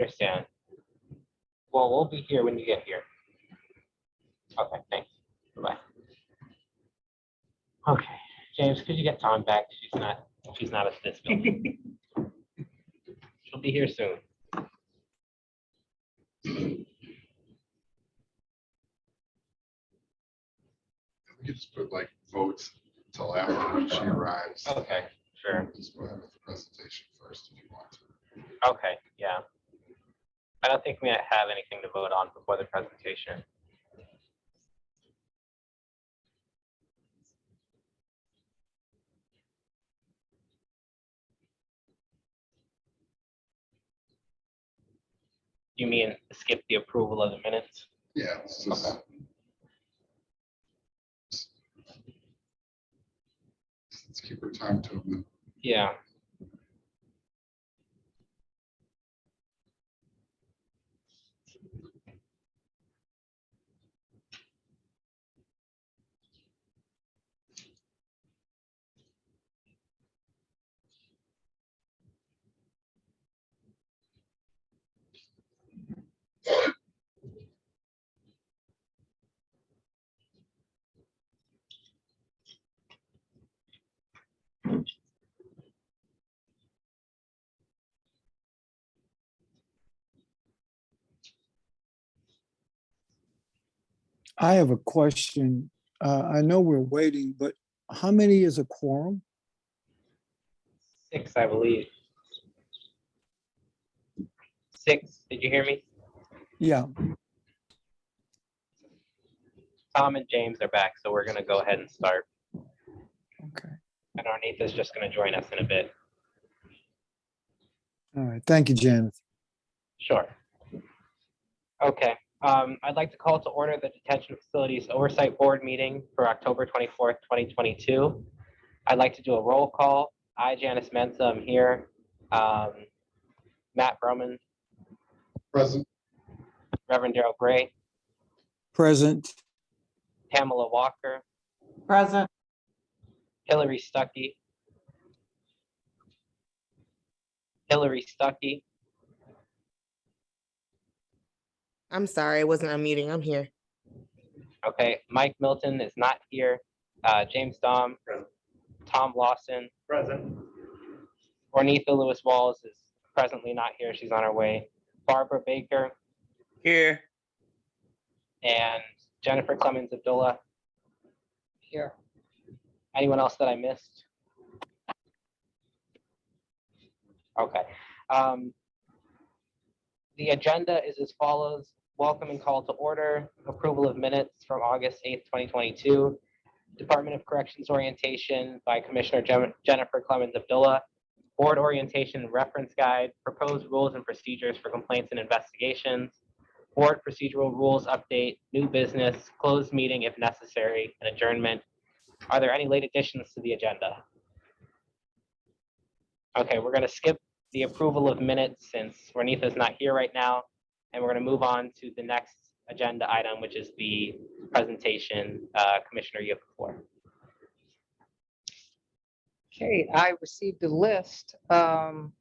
Understand. Well, we'll be here when you get here. Okay, thanks. Bye-bye. Okay, James, could you get Tom back? She's not at this building. She'll be here soon. We could just put like votes until after she arrives. Okay, sure. Just go ahead with the presentation first if you want to. Okay, yeah. I don't think we have anything to vote on before the presentation. You mean skip the approval of the minutes? Yeah, it's just. Okay. Let's keep our time to them. Yeah. I have a question. I know we're waiting, but how many is a quorum? 6, I believe. 6, did you hear me? Yeah, Tom and James are back, so we're gonna go ahead and start. okay. And Arnita is just gonna join us in a bit. All right, thank you, Janet. Sure. Okay, I'd like to call to order the Detention Facilities Oversight Board meeting for October 24th, 2022. I'd like to do a roll call. I, Janice Mensa, I'm here. Matt Broman, Present. Reverend Darrell Gray, Present. Pamela Walker, Present. Hillary Stuckey. I'm sorry, I wasn't unmuting. I'm here. Okay, Mike Milton is not here. James Dom. Present. Tom Lawson. Present. Ornitha Lewis Walls is presently not here. She's on her way. Barbara Baker Here. and Jennifer Clemens Abdullah. Here. Anyone else that I missed? Okay. The agenda is as follows. Welcome and call to order. Approval of minutes from August 8th, 2022. Department of Corrections orientation by Commissioner Jennifer Clemens Abdullah. Board orientation and reference guide. Proposed rules and procedures for complaints and investigations. Board procedural rules update. New business. Closed meeting if necessary. And adjournment. Are there any late additions to the agenda? Okay, we're going to skip the approval of minutes since Renita is not here right now. And we're going to move on to the next agenda item, which is the presentation. Commissioner, you have the floor. Okay, I received a list, and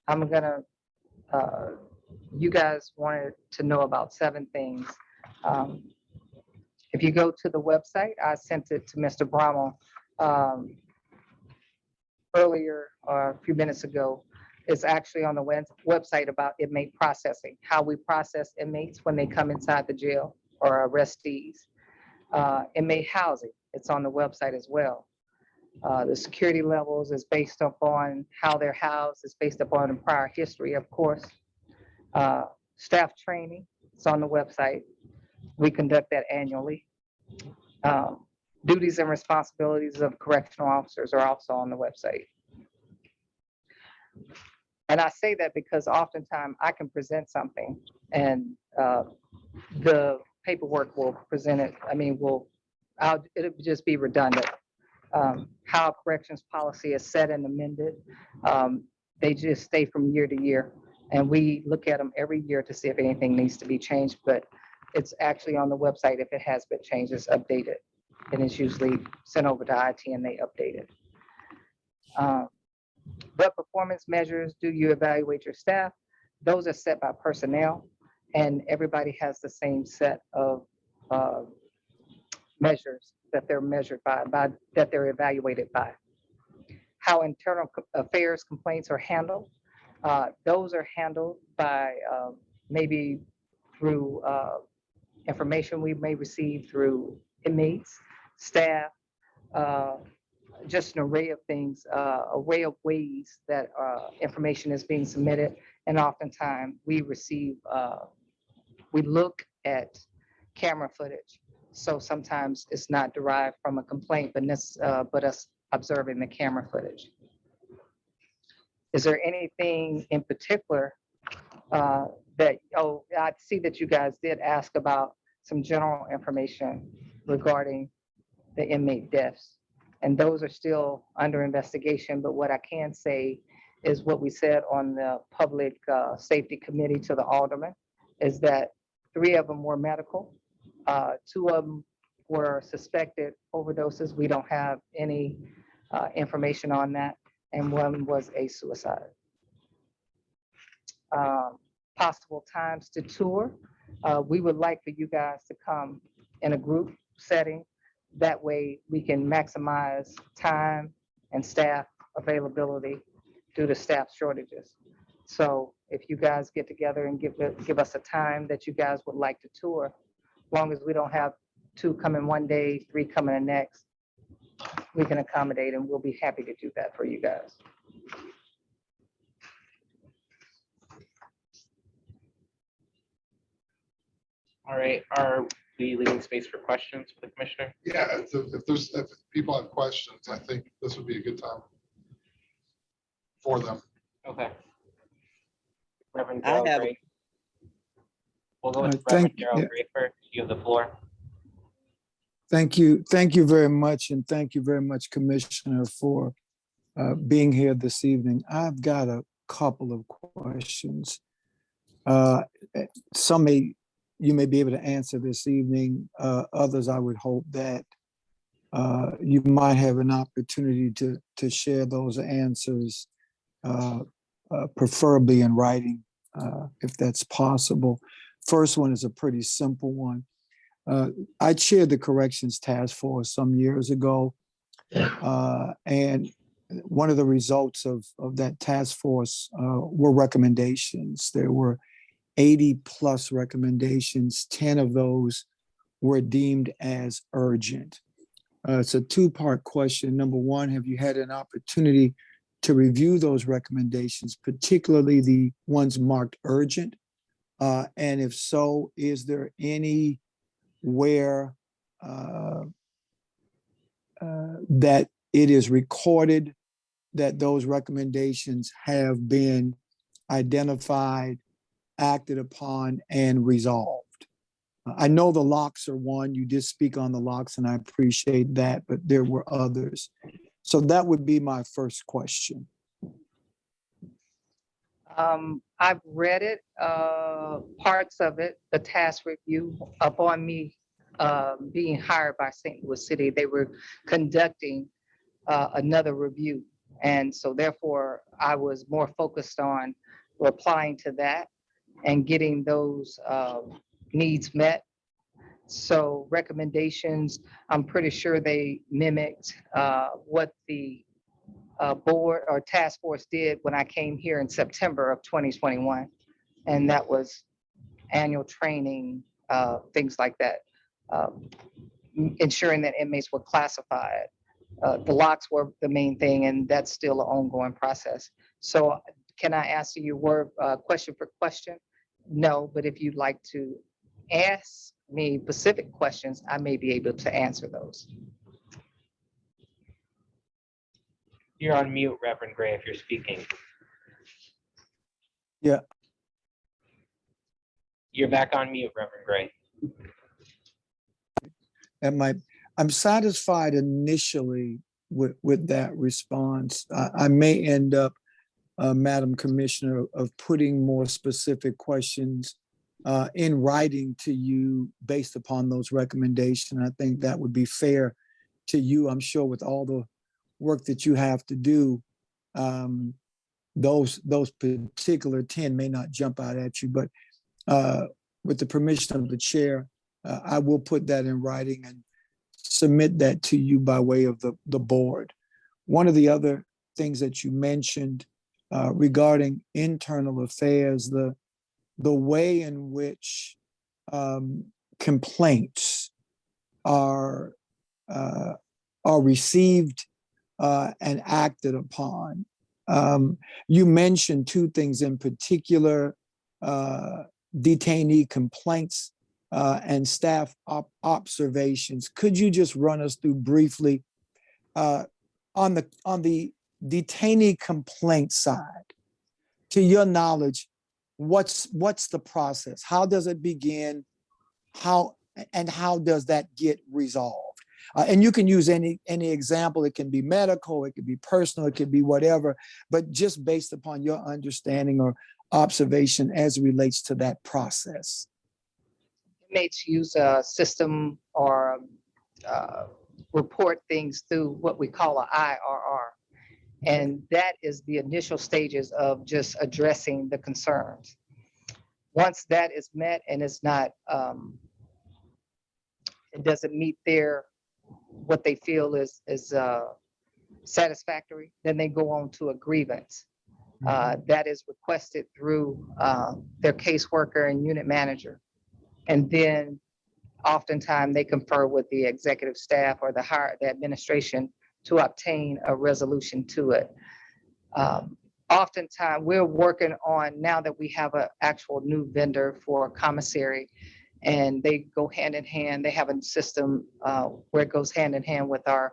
I'm gonna, you guys wanted to know about 7 things. If you go to the website, I sent it to Mr. Brommel earlier, or a few minutes ago. It's actually on the website about inmate processing, how we process inmates when they come inside the jail or arrestees. Inmate housing, it's on the website as well. The security levels is based upon how they're housed. It's based upon prior history, of course. Staff training, it's on the website. We conduct that annually. Duties and responsibilities of correctional officers are also on the website. And I say that because oftentimes I can present something and the paperwork will present it. I mean, it'll just be redundant. How corrections policy is set and amended. They just stay from year to year. And we look at them every year to see if anything needs to be changed, but it's actually on the website. If it has been changed, it's updated. And it's usually sent over to IT and they update it. What performance measures do you evaluate your staff? those are set by personnel, and everybody has the same set of measures that they're measured by that they're evaluated by. How internal affairs complaints are handled, those are handled by maybe through information we may receive through inmates, staff, just an array of things, array of ways that information is being submitted. And oftentimes we receive, we look at camera footage. So sometimes it's not derived from a complaint, but us observing the camera footage. Is there anything in particular that, oh, I see that you guys did ask about some general information regarding the inmate deaths. And those are still under investigation, but what I can say is what we said on the Public Safety Committee to the alderman, is that 3 of them were medical, 2 of them were suspected overdoses. We don't have any information on that, and 1 was a suicide. Possible times to tour. We would like for you guys to come in a group setting. That way we can maximize time and staff availability due to staff shortages. So if you guys get together and give us a time that you guys would like to tour, as long as we don't have 2 coming one day, 3 coming the next, we can accommodate, and we'll be happy to do that for you guys. All right, are we leaving space for questions for the commissioner? Yeah, if people have questions, I think this would be a good time for them. Okay. Reverend I Darrell have- Gray. We'll go with Thank Reverend you. Darrell Yeah. Gray first. You have the floor. Thank you. Thank you very much. And thank you very much, Commissioner, for being here this evening. I've got a couple of questions. Some you may be able to answer this evening. Others, I would hope that you might have an opportunity to share those answers, preferably in writing, if that's possible. First one is a pretty simple one. I chaired the Corrections Task Force some years ago, and one of the results of that task force were recommendations. There were 80 plus recommendations. 10 of those were deemed as urgent. It's a 2-part question. Number one, have you had an opportunity to review those recommendations, particularly the ones marked urgent? And if so, is there any where that it is recorded that those recommendations have been identified, acted upon, and resolved? I know the locks are one. You did speak on the locks, and I appreciate that, but there were others. So that would be my first question. I've read it, parts of it, the task review. Upon me being hired by St. Louis City, they were conducting another review. And so therefore, I was more focused on replying to that and getting those needs met. So recommendations, I'm pretty sure they mimicked what the board or task force did when I came here in September of 2021. And that was annual training, things like that, ensuring that inmates were classified. The locks were the main thing, and that's still an ongoing process. So can I answer your word question for question? No, but if you'd like to ask me specific questions, I may be able to answer those. You're on mute, Reverend Gray, if you're speaking. Yeah. You're back on mute, Reverend Gray. I'm satisfied initially with that response. I may end up, Madam Commissioner, of putting more specific questions in writing to you based upon those recommendations. I think that would be fair to you. I'm sure with all the work that you have to do, those particular 10 may not jump out at you, but with the permission of the chair, I will put that in writing and submit that to you by way of the board. One of the other things that you mentioned regarding internal affairs, the way in which complaints are received and acted upon. You mentioned two things in particular, detainee complaints and staff observations. Could you just run us through briefly on the detainee complaint side, to your knowledge, what's the process? How does it begin? How does that get resolved? And you can use any example. It can be medical, it could be personal, it could be whatever, but just based upon your understanding or observation as it relates to that process. Inmates use a system or report things through what we call an IRR. And that is the initial stages of just addressing the concerns. Once that is met and it's not, it doesn't meet what they feel is satisfactory, then they go on to a grievance. That is requested through their caseworker and unit manager. And then oftentimes they confer with the executive staff or the administration to obtain a resolution to it. Oftentimes we're working on, now that we have an actual new vendor for commissary, and they go hand in hand. They have a system where it goes hand in hand with our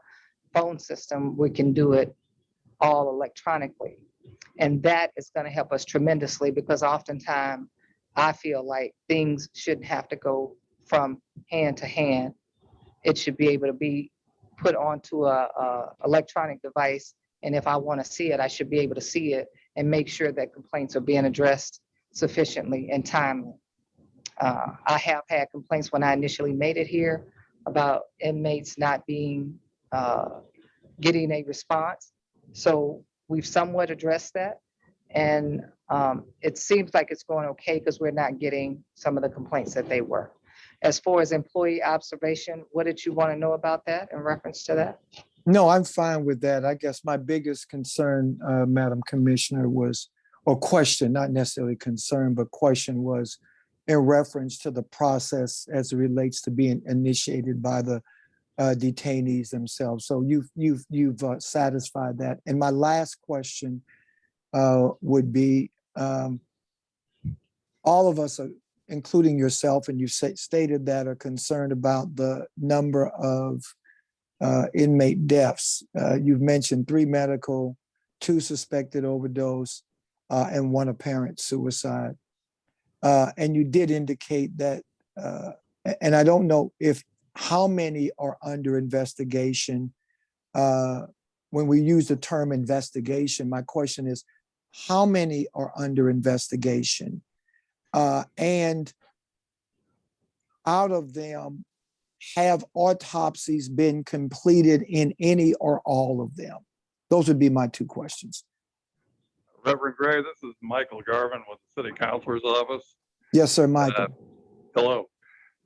phone system. We can do it all electronically. And that is going to help us tremendously, because oftentimes I feel like things shouldn't have to go from hand to hand. It should be able to be put onto a electronic device. And if I want to see it, I should be able to see it and make sure that complaints are being addressed sufficiently and timely. I have had complaints when I initially made it here about inmates not being, getting a response. So we've somewhat addressed that. And it seems like it's going okay, because we're not getting some of the complaints that they were. As far as employee observation, what did you want to know about that in reference to that? No, I'm fine with that. I guess my biggest concern, Madam Commissioner, or question, not necessarily concern, but question was in reference to the process as it relates to being initiated by the detainees themselves. So you've satisfied that. And my last question would be, all of us, including yourself, and you've stated that, are concerned about the number of inmate deaths. You've mentioned 3 medical, 2 suspected overdose, and 1 apparent suicide. And you did indicate that, and I don't know how many are under investigation. When we use the term investigation, my question is, how many are under investigation? And out of them, have autopsies been completed in any or all of them? Those would be my 2 questions. Reverend Gray, this is Michael Garvin with the City Councilor's Office. Yes, sir, Michael. Hello.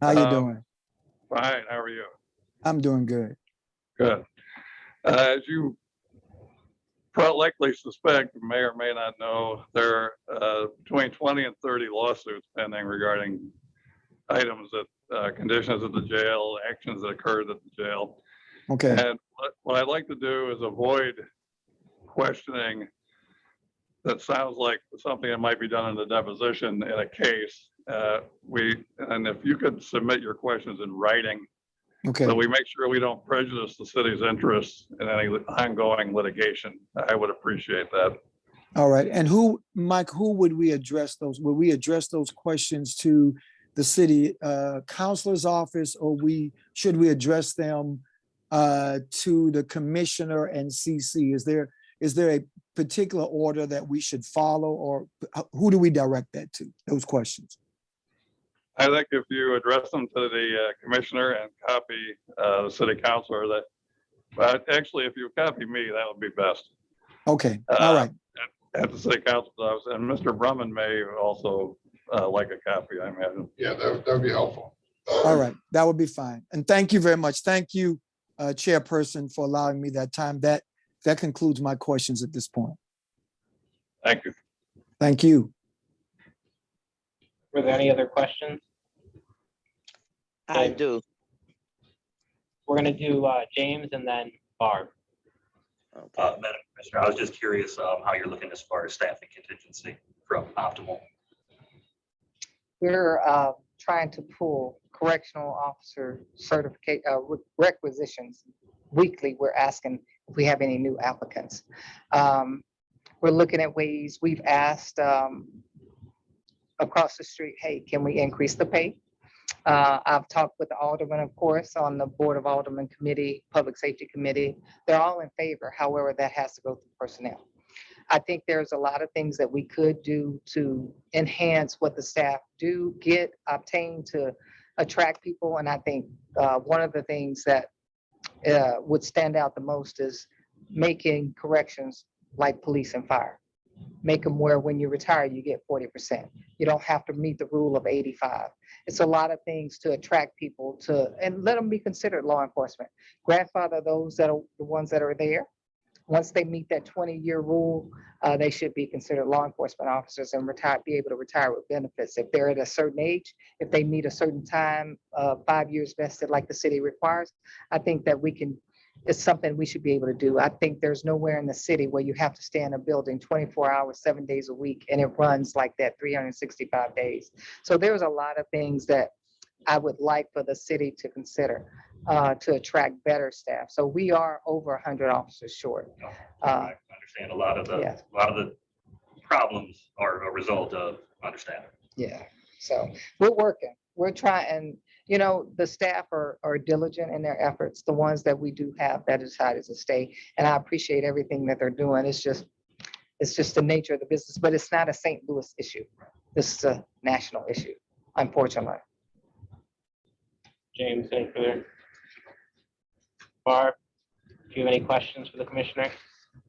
How you doing? Fine. How are you? I'm doing good. Good. As you likely suspect, may or may not know, there are between 20 and 30 lawsuits pending regarding items that conditions at the jail, actions that occurred at the jail. Okay. And what I'd like to do is avoid questioning that sounds like something that might be done in the deposition in a case. And if you could submit your questions in writing, Okay. so we make sure we don't prejudice the city's interests in any ongoing litigation, I would appreciate that. All right. And Mike, who would we address those? Would we address those questions to the city councilor's office, or should we address them to the commissioner and CC? Is there a particular order that we should follow, or who do we direct that to, those questions? I think if you address them to the commissioner and copy the city councilor, but actually if you copy me, that would be best. Okay. All right. at the city council's office, and Mr. Brumman may also like a copy, I imagine. Yeah, that would be helpful. All right, that would be fine. And thank you very much. Thank you, Chairperson, for allowing me that time. That concludes my questions at this point. Thank you. Thank you. Were there any other questions? I Okay. do. We're gonna do James and then Barb. Okay. Madam Commissioner, I was just curious how you're looking as far as staffing contingency from optimal. We're trying to pull correctional officer certificate requisitions weekly. We're asking if we have any new applicants. We're looking at ways. We've asked across the street, hey, can we increase the pay? I've talked with the alderman, of course, on the Board of Alderman Committee, Public Safety Committee. They're all in favor. However, that has to go through personnel. I think there's a lot of things that we could do to enhance what the staff do obtain to attract people. And I think one of the things that would stand out the most is making corrections like police and fire. Make them where when you retire, you get 40%. You don't have to meet the rule of 85. It's a lot of things to attract people and let them be considered law enforcement. Grandfather those that are the ones that are there. Once they meet that 20-year rule, they should be considered law enforcement officers and be able to retire with benefits. If they're at a certain age, if they meet a certain time, 5 years vested like the city requires, I think that it's something we should be able to do. I think there's nowhere in the city where you have to stay in a building 24 hours, 7 days a week, and it runs like that 365 days. So there's a lot of things that I would like for the city to consider to attract better staff. So we are over 100 officers short. I understand a lot of the problems are a result of understaffing. Yeah, so we're working. We're trying, and the staff are diligent in their efforts. The ones that we do have that decided to stay, and I appreciate everything that they're doing. It's just the nature of the business, but it's not a St. Louis issue. This is a national issue, unfortunately. James, any further? Barb, do you have any questions for the commissioner?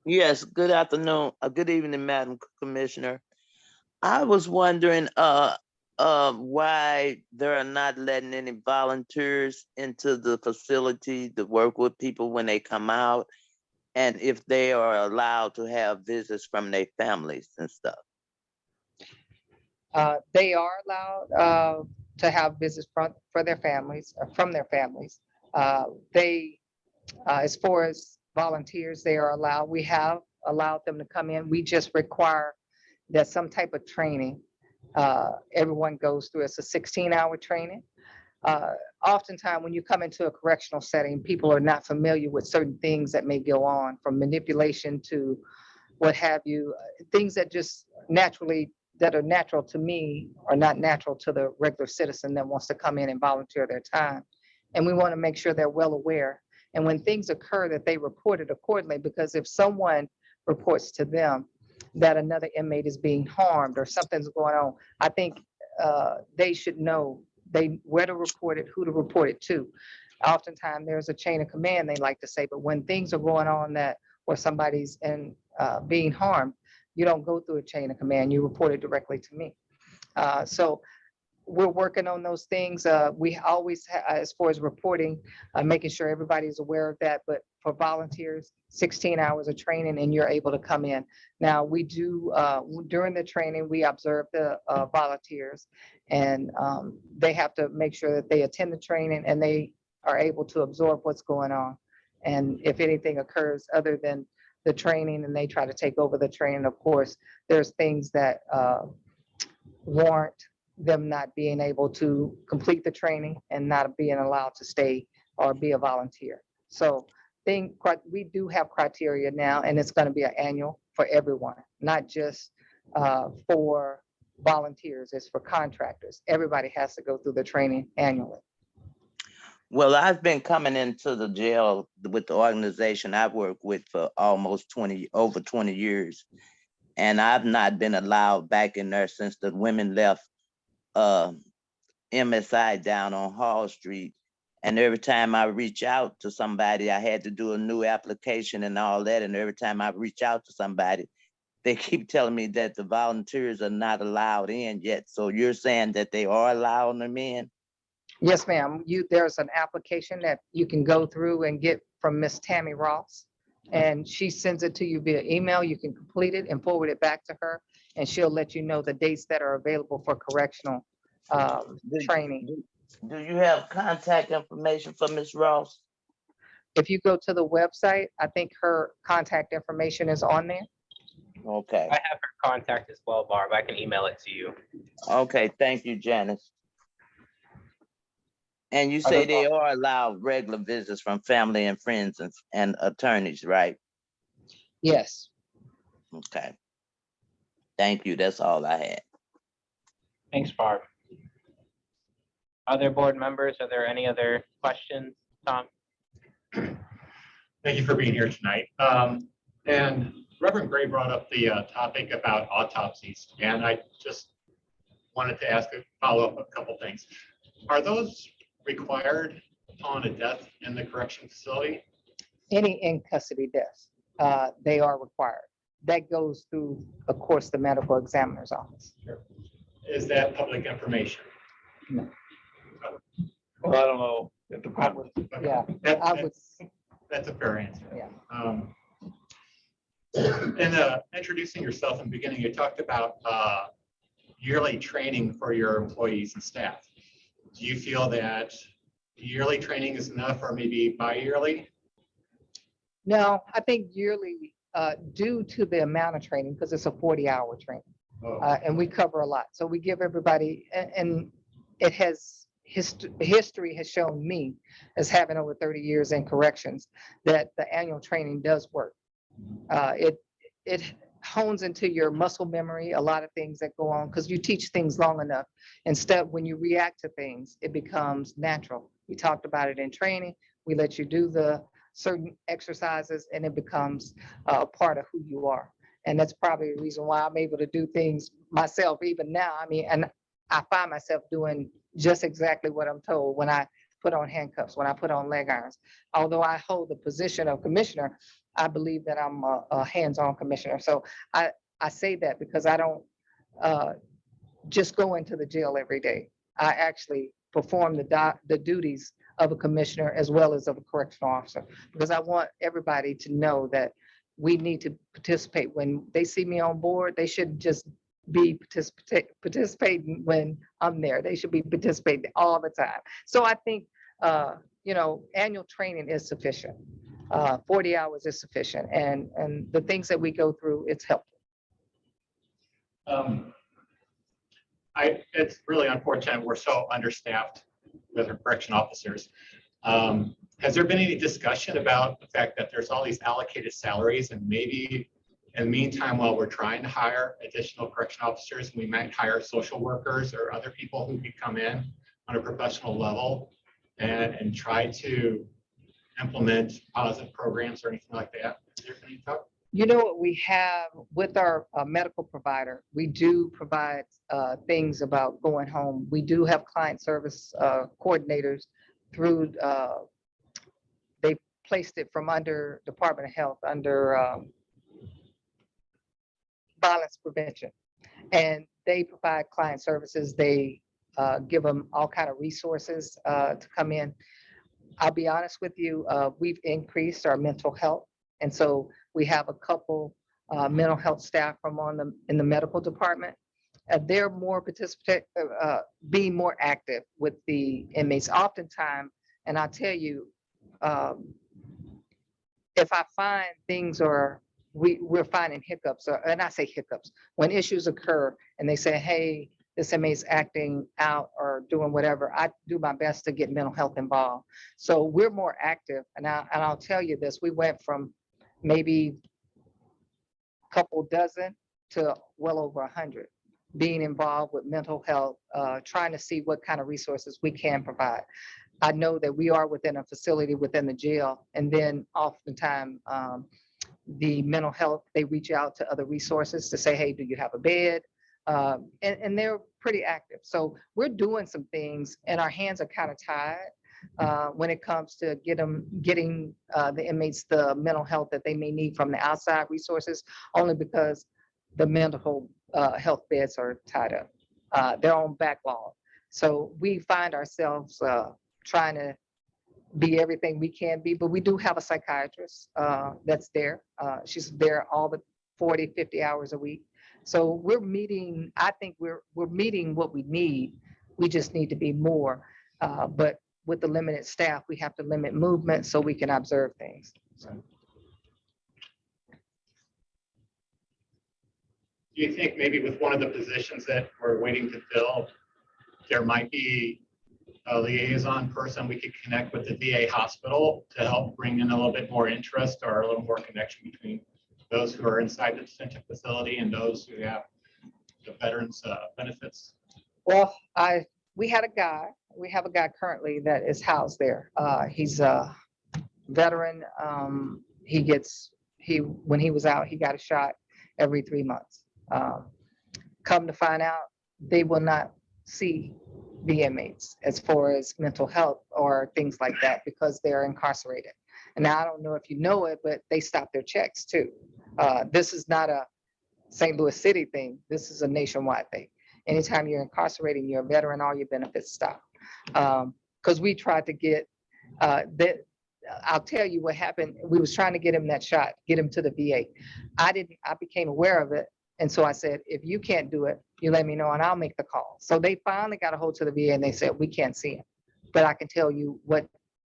Yes, good afternoon, good evening, Madam Commissioner. I was wondering why they're not letting any volunteers into the facility to work with people when they come out, and if they are allowed to have visits from their families and stuff. They are allowed to have visits from their families. As far as volunteers, they are allowed. We have allowed them to come in. We just require that some type of training everyone goes through. It's a 16-hour training. Oftentimes, when you come into a correctional setting, people are not familiar with certain things that may go on, from manipulation to what have you. Things that are natural to me are not natural to the regular citizen that wants to come in and volunteer their time. And we want to make sure they're well aware. And when things occur, that they report it accordingly, because if someone reports to them that another inmate is being harmed or something's going on, I think they should know where to report it, who to report it to. Oftentimes there's a chain of command, they like to say, but when things are going on where somebody's being harmed, you don't go through a chain of command, you report it directly to me. So we're working on those things. We always, as far as reporting, making sure everybody's aware of that. But for volunteers, 16 hours of training and you're able to come in. Now we do, during the training, we observe the volunteers, and they have to make sure that they attend the training and they are able to absorb what's going on. And if anything occurs other than the training and they try to take over the training, of course, there's things that warrant them not being able to complete the training and not being allowed to stay or be a volunteer. So we do have criteria now, and it's going to be an annual for everyone, not just for volunteers, it's for contractors. Everybody has to go through the training annually. Well, I've been coming into the jail with the organization I've worked with for almost over 20 years. And I've not been allowed back in there since the women left MSI down on Hall Street. And every time I reach out to somebody, I had to do a new application and all that. And every time I reach out to somebody, they keep telling me that the volunteers are not allowed in yet. So you're saying that they are allowing them in? Yes, ma'am. There's an application that you can go through and get from Miss Tammy Ross. And she sends it to you via email. You can complete it and forward it back to her. And she'll let you know the dates that are available for correctional training. Do you have contact information for Ms. Ross? If you go to the website, I think her contact information is on there. Okay, I have her contact as well, Barb. I can email it to you. okay, thank you, Janice. And you say they are allowed regular visits from family and friends and attorneys, right? Yes. Okay. Thank you, that's all I had. Thanks, Barb. Other board members, are there any other questions? Tom? Thank you for being here tonight. And Reverend Gray brought up the topic about autopsies, and I just wanted to follow up a couple things. Are those required upon a death in the correction facility? Any in custody deaths, they are required. That goes through, of course, the medical examiner's office. Sure. Is that public information? No. Well, I don't know. It I depends. would, Okay. yeah, That- I that- would, That's a fair answer. yeah. In introducing yourself in the beginning, you talked about yearly training for your employees and staff. Do you feel that yearly training is enough, or maybe bi-yearly? No, I think yearly, due to the amount of training, because it's a 40-hour training, Oh, and we cover a lot. So we give everybody, and it has, history has shown me, as having over 30 years in corrections, that the annual training does work. It hones into your muscle memory, a lot of things that go on, because you teach things long enough. Instead, when you react to things, it becomes natural. We talked about it in training. We let you do the certain exercises, and it becomes a part of who you are. And that's probably the reason why I'm able to do things myself even now. I mean, and I find myself doing just exactly what I'm told when I put on handcuffs, when I put on leg irons. Although I hold the position of commissioner, I believe that I'm a hands-on commissioner. So I say that because I don't just go into the jail every day. I actually perform the duties of a commissioner as well as of a correctional officer, because I want everybody to know that we need to participate. When they see me on board, they shouldn't just be participating when I'm there. They should be participating all the time. So I think, annual training is sufficient. 40 hours is sufficient. And the things that we go through, it's helpful. It's really unfortunate we're so understaffed with our correction officers. Has there been any discussion about the fact that there's all these allocated salaries, and maybe in the meantime, while we're trying to hire additional correction officers, we might hire social workers or other people who could come in on a professional level and try to implement positive programs or anything like that? Is there any thought? You know what we have with our medical provider, we do provide things about going home. We do have client service coordinators through, they placed it from under Department of Health, under violence prevention. And they provide client services. They give them all kind of resources to come in. I'll be honest with you, we've increased our mental health. And so we have a couple mental health staff in the medical department. They're more being more active with the inmates oftentimes. And I'll tell you, if I find things we're finding hiccups, and I say hiccups, when issues occur and they say, hey, this inmate's acting out or doing whatever, I do my best to get mental health involved. So we're more active. And I'll tell you this, we went from maybe a couple dozen to well over 100 being involved with mental health, trying to see what kind of resources we can provide. I know that we are within a facility within the jail, and then oftentimes the mental health, they reach out to other resources to say, hey, do you have a bed? And they're pretty active. So we're doing some things, and our hands are kind of tied when it comes to getting the inmates the mental health that they may need from the outside resources, only because the mental health beds are tied up. They're on backlog. So we find ourselves trying to be everything we can be, but we do have a psychiatrist that's there. She's there all the 40, 50 hours a week. So we're meeting, I think we're meeting what we need. We just need to be more. But with the limited staff, we have to limit movement so we can observe things. Do you think maybe with one of the positions that we're waiting to fill, there might be a liaison person we could connect with the VA hospital to help bring in a little bit more interest or a little more connection between those who are inside the detention facility and those who have the veterans benefits? Well, we have a guy currently that is housed there. He's a veteran. When he was out, he got a shot every 3 months. Come to find out, they will not see the inmates as far as mental health or things like that because they're incarcerated. And now I don't know if you know it, but they stop their checks too. This is not a St. Louis City thing. This is a nationwide thing. Anytime you're incarcerated, you're a veteran, all your benefits stop. Because we tried to get that. I'll tell you what happened. We was trying to get him that shot, get him to the VA. I became aware of it. And so I said, if you can't do it, you let me know and I'll make the call. So they finally got a hold to the VA and they said, we can't see him, but I can tell you what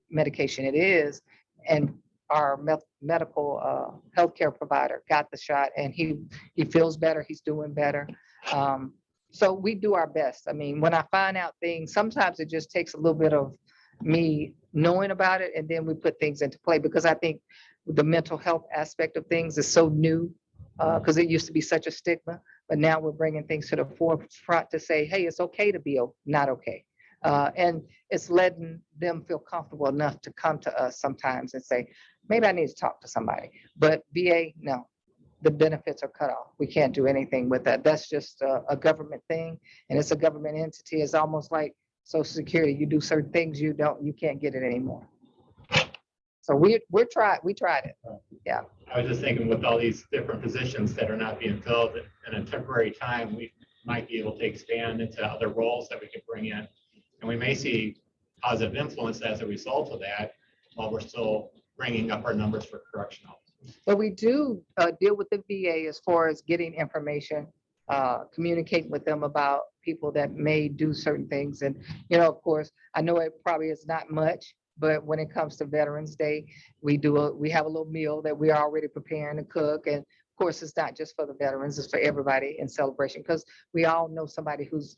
medication it is. And our medical healthcare provider got the shot and he feels better. He's doing better. So we do our best. I mean, when I find out things, sometimes it just takes a little bit of me knowing about it and then we put things into play because I think the mental health aspect of things is so new. Because it used to be such a stigma, but now we're bringing things to the forefront to say, hey, it's okay to be not okay. And it's letting them feel comfortable enough to come to us sometimes and say, maybe I need to talk to somebody. But VA, no, the benefits are cut off. We can't do anything with that. That's just a government thing. And it's a government entity. It's almost like Social Security. You do certain things, you can't get it anymore. So we tried it. Yeah. I was just thinking with all these different positions that are not being filled in a temporary time, we might be able to expand into other roles that we could bring in. And we may see positive influence as a result of that while we're still bringing up our numbers for correctional. But we do deal with the VA as far as getting information, communicating with them about people that may do certain things. And, of course, I know it probably is not much, but when it comes to Veterans Day, we have a little meal that we're already preparing to cook. And of course, it's not just for the veterans, it's for everybody in celebration because we all know somebody who's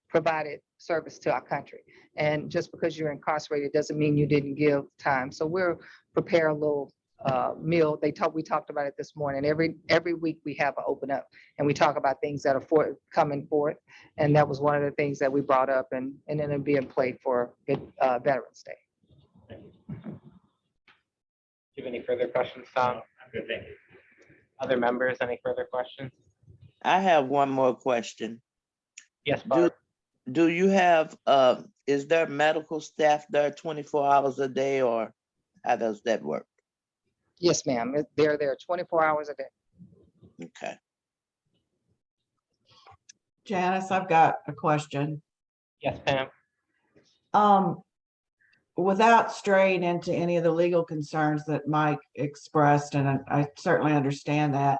provided service to our country. And just because you're incarcerated doesn't mean you didn't give time. So we'll prepare a little meal. We talked about it this morning. Every week we have an open up and we talk about things that are coming forth. And that was one of the things that we brought up and then it'll be in play for Veterans Day. Do you have any further questions, Tom? I'm good, thank you. Other members, any further questions? I have one more question. Yes, Barb. Do you have, is there medical staff there 24 hours a day or how does that work? Yes, ma'am. They're there 24 hours a day. Okay. Janice, I've got a question. Yes, Pam. Without straying into any of the legal concerns that Mike expressed, and I certainly understand that,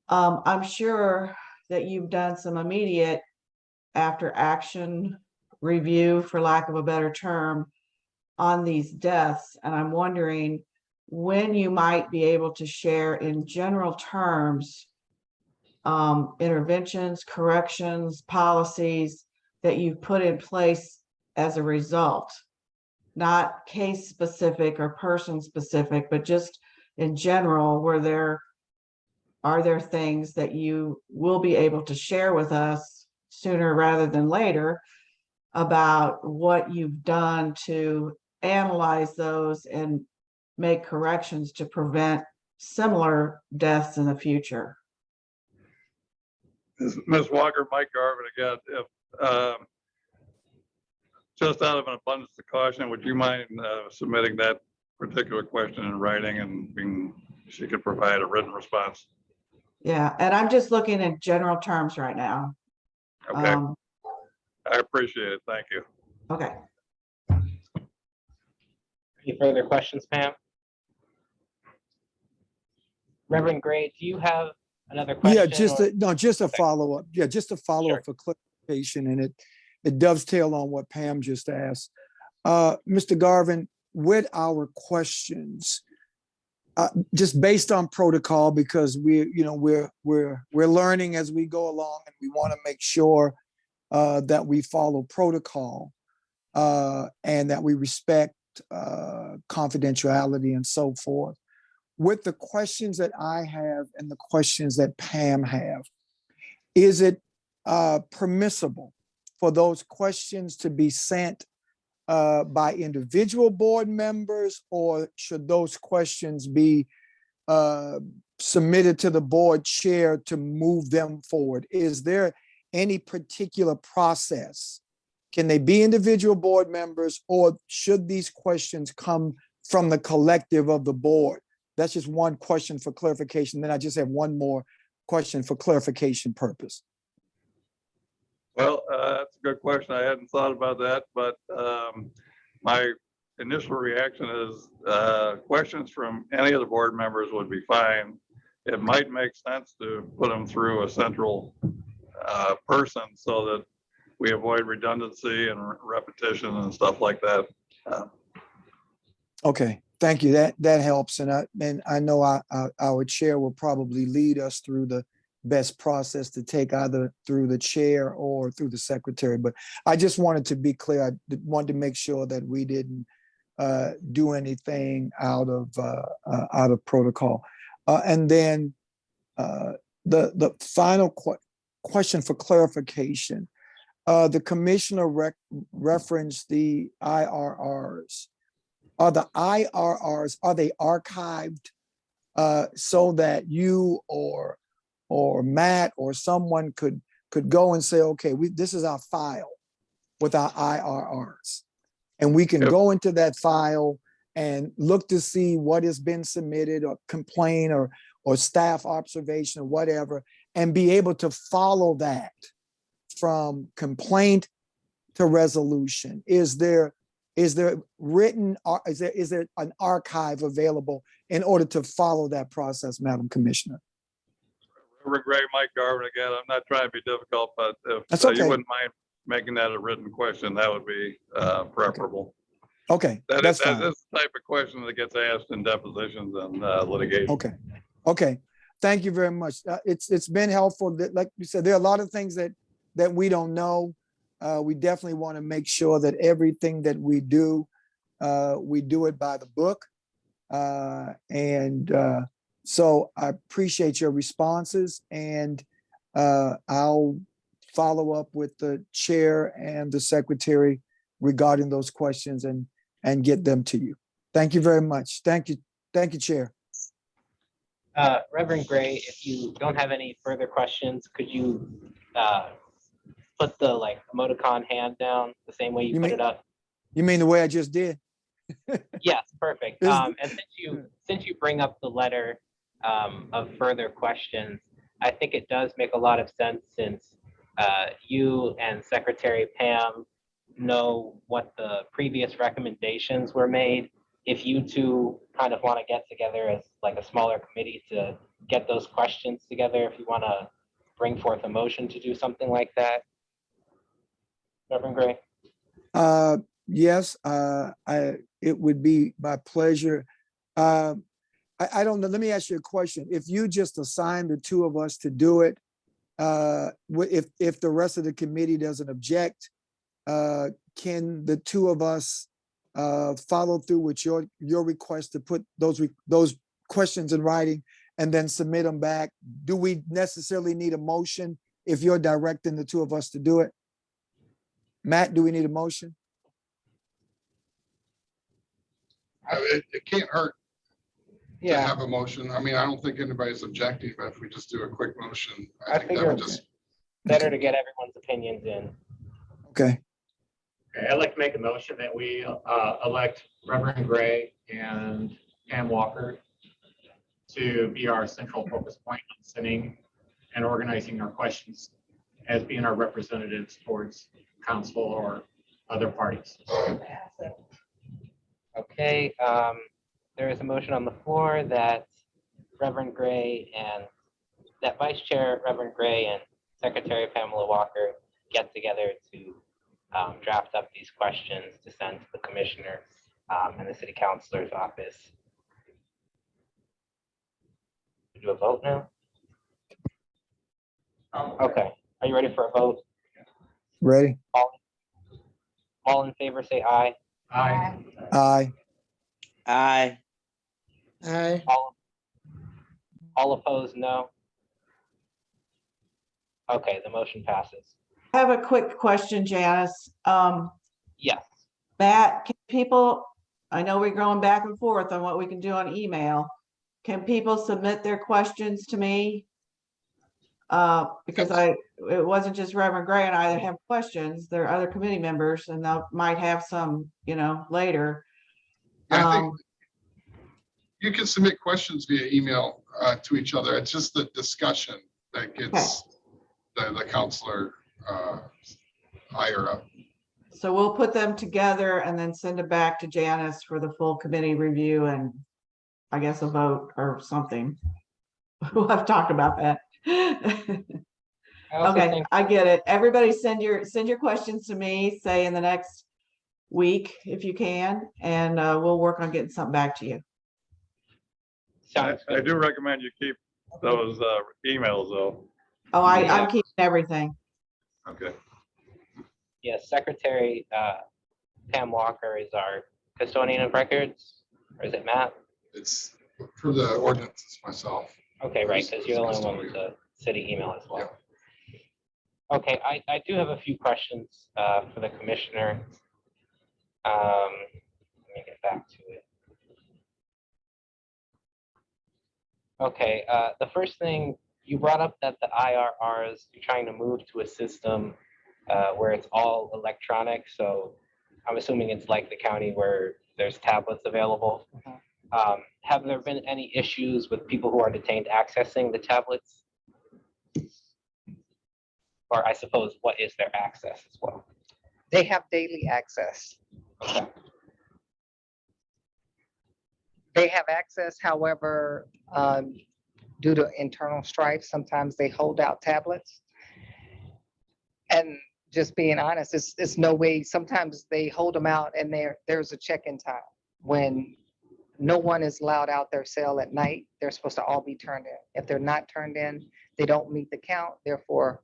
I'm sure that you've done some immediate after action review, for lack of a better term, on these deaths. And I'm wondering when you might be able to share in general terms interventions, corrections, policies that you've put in place as a result, not case specific or person specific, but just in general, are there things that you will be able to share with us sooner rather than later about what you've done to analyze those and make corrections to prevent similar deaths in the future? Ms. Walker, Mike Garvin again, if just out of an abundance of caution, would you mind submitting that particular question in writing and she could provide a written response? Yeah, and I'm just looking in general terms right now. Okay, Um, I appreciate it. Thank you. Okay. Any further questions, Pam? Reverend Gray, do you have another question? Yeah, just or- a, no, just a Okay. follow-up. Yeah, just a follow-up for clarification, and it dovetail on what Pam just asked. Mr. Garvin, with our questions, just based on protocol, because we're we're learning as we go along, and we want to make sure that we follow protocol and that we respect confidentiality and so forth. With the questions that I have and the questions that Pam have, is it permissible for those questions to be sent by individual board members, or should those questions be submitted to the board chair to move them forward? Is there any particular process? Can they be individual board members, or should these questions come from the collective of the board? That's just one question for clarification. Then I just have one more question for clarification purpose. Well, that's a good question. I hadn't thought about that, but my initial reaction is questions from any of the board members would be fine. It might make sense to put them through a central person so that we avoid redundancy and repetition and stuff like that. Okay, thank you. That helps. And I know our chair will probably lead us through the best process to take, either through the chair or through the secretary. But I just wanted to be clear. I wanted to make sure that we didn't do anything out of protocol. And then the final question for clarification. The commissioner referenced the IRRs. Are the IRRs, are they archived so that you or Matt or someone could go and say, okay, this is our file with our IRRs, and we can go into that file and look to see what has been submitted, or complaint, or staff observation, or whatever, and be able to follow that from complaint to resolution? Is there written, is there an archive available in order to follow that process, Madam Commissioner? Reverend Gray, Mike Garvin again. I'm not trying to be difficult, but if That's okay. you wouldn't mind making that a written question, that would be preferable. Okay, That's that's fine. the type of question that gets asked in depositions and litigation. Okay. Thank you very much. It's been helpful. Like you said, there are a lot of things that we don't know. We definitely want to make sure that everything that we do it by the book. So I appreciate your responses, and I'll follow up with the chair and the secretary regarding those questions and get them to you. Thank you very much. Thank you, Chair. Reverend Gray, if you don't have any further questions, could you put the emoticon hand down the same way you put it up? You mean the way I just did? Yes, perfect. And since you bring up the letter of further questions, I think it does make a lot of sense, since you and Secretary Pam know what the previous recommendations were made. If you two kind of want to get together as a smaller committee to get those questions together, if you want to bring forth a motion to do something like that. Reverend Gray? Yes, it would be my pleasure. I don't know. Let me ask you a question. If you just assign the two of us to do it, if the rest of the committee doesn't object, can the two of us follow through with your request to put those questions in writing and then submit them back? Do we necessarily need a motion if you're directing the two of us to do it? Matt, do we need a motion? It can't hurt to Yeah, have a motion. I mean, I don't think anybody's objecting, but if we just do a quick motion, I I think that figure would it's just, better to get everyone's opinions in. Okay. Okay, I'd like to make a motion that we elect Reverend Gray and Pam Walker to be our central focus point on sending and organizing our questions as being our representatives towards council or other parties. Okay, there is a motion on the floor that Reverend Gray and that Vice Chair Reverend Gray and Secretary Pamela Walker get together to draft up these questions to send to the commissioner and the city councilor's office. Do a vote now? Okay, are you ready for a vote? Ready? All in favor, say aye. Aye. Aye. Aye. Aye. All opposed, no. Okay, the motion passes. I have a quick question, Janice. Yes. Matt, can people, I know we're going back and forth on what we can do on email. Can people submit their questions to me? Because it wasn't just Reverend Gray and I that have questions. There are other committee members and they might have some, later. Yeah, I think you can submit questions via email to each other. It's just the discussion that gets the counselor higher up. So we'll put them together and then send it back to Janice for the full committee review and I guess a vote or something. We'll have to talk about that. Okay, I get it. Everybody send your questions to me, say in the next week if you can, and we'll work on getting something back to you. I do recommend you keep those emails though. Oh, I'm keeping everything. Okay. Yes, Secretary Pam Walker is our custodian of records, or is it Matt? It's for the ordinances myself. Okay, right, because you're the only one with the city email as well. Okay, I do have a few questions for the commissioner. Let me get back to it. Okay, the first thing, you brought up that the IRRs, you're trying to move to a system where it's all electronic. So I'm assuming it's like the county where there's tablets available. Have there been any issues with people who are detained accessing the tablets? Or I suppose, what is their access as well? They have daily access. Okay. They have access, however, due to internal strife, sometimes they hold out tablets. And just being honest, it's no way, sometimes they hold them out and there's a check-in time. When no one is allowed out their cell at night, they're supposed to all be turned in. If they're not turned in, they don't meet the count, therefore,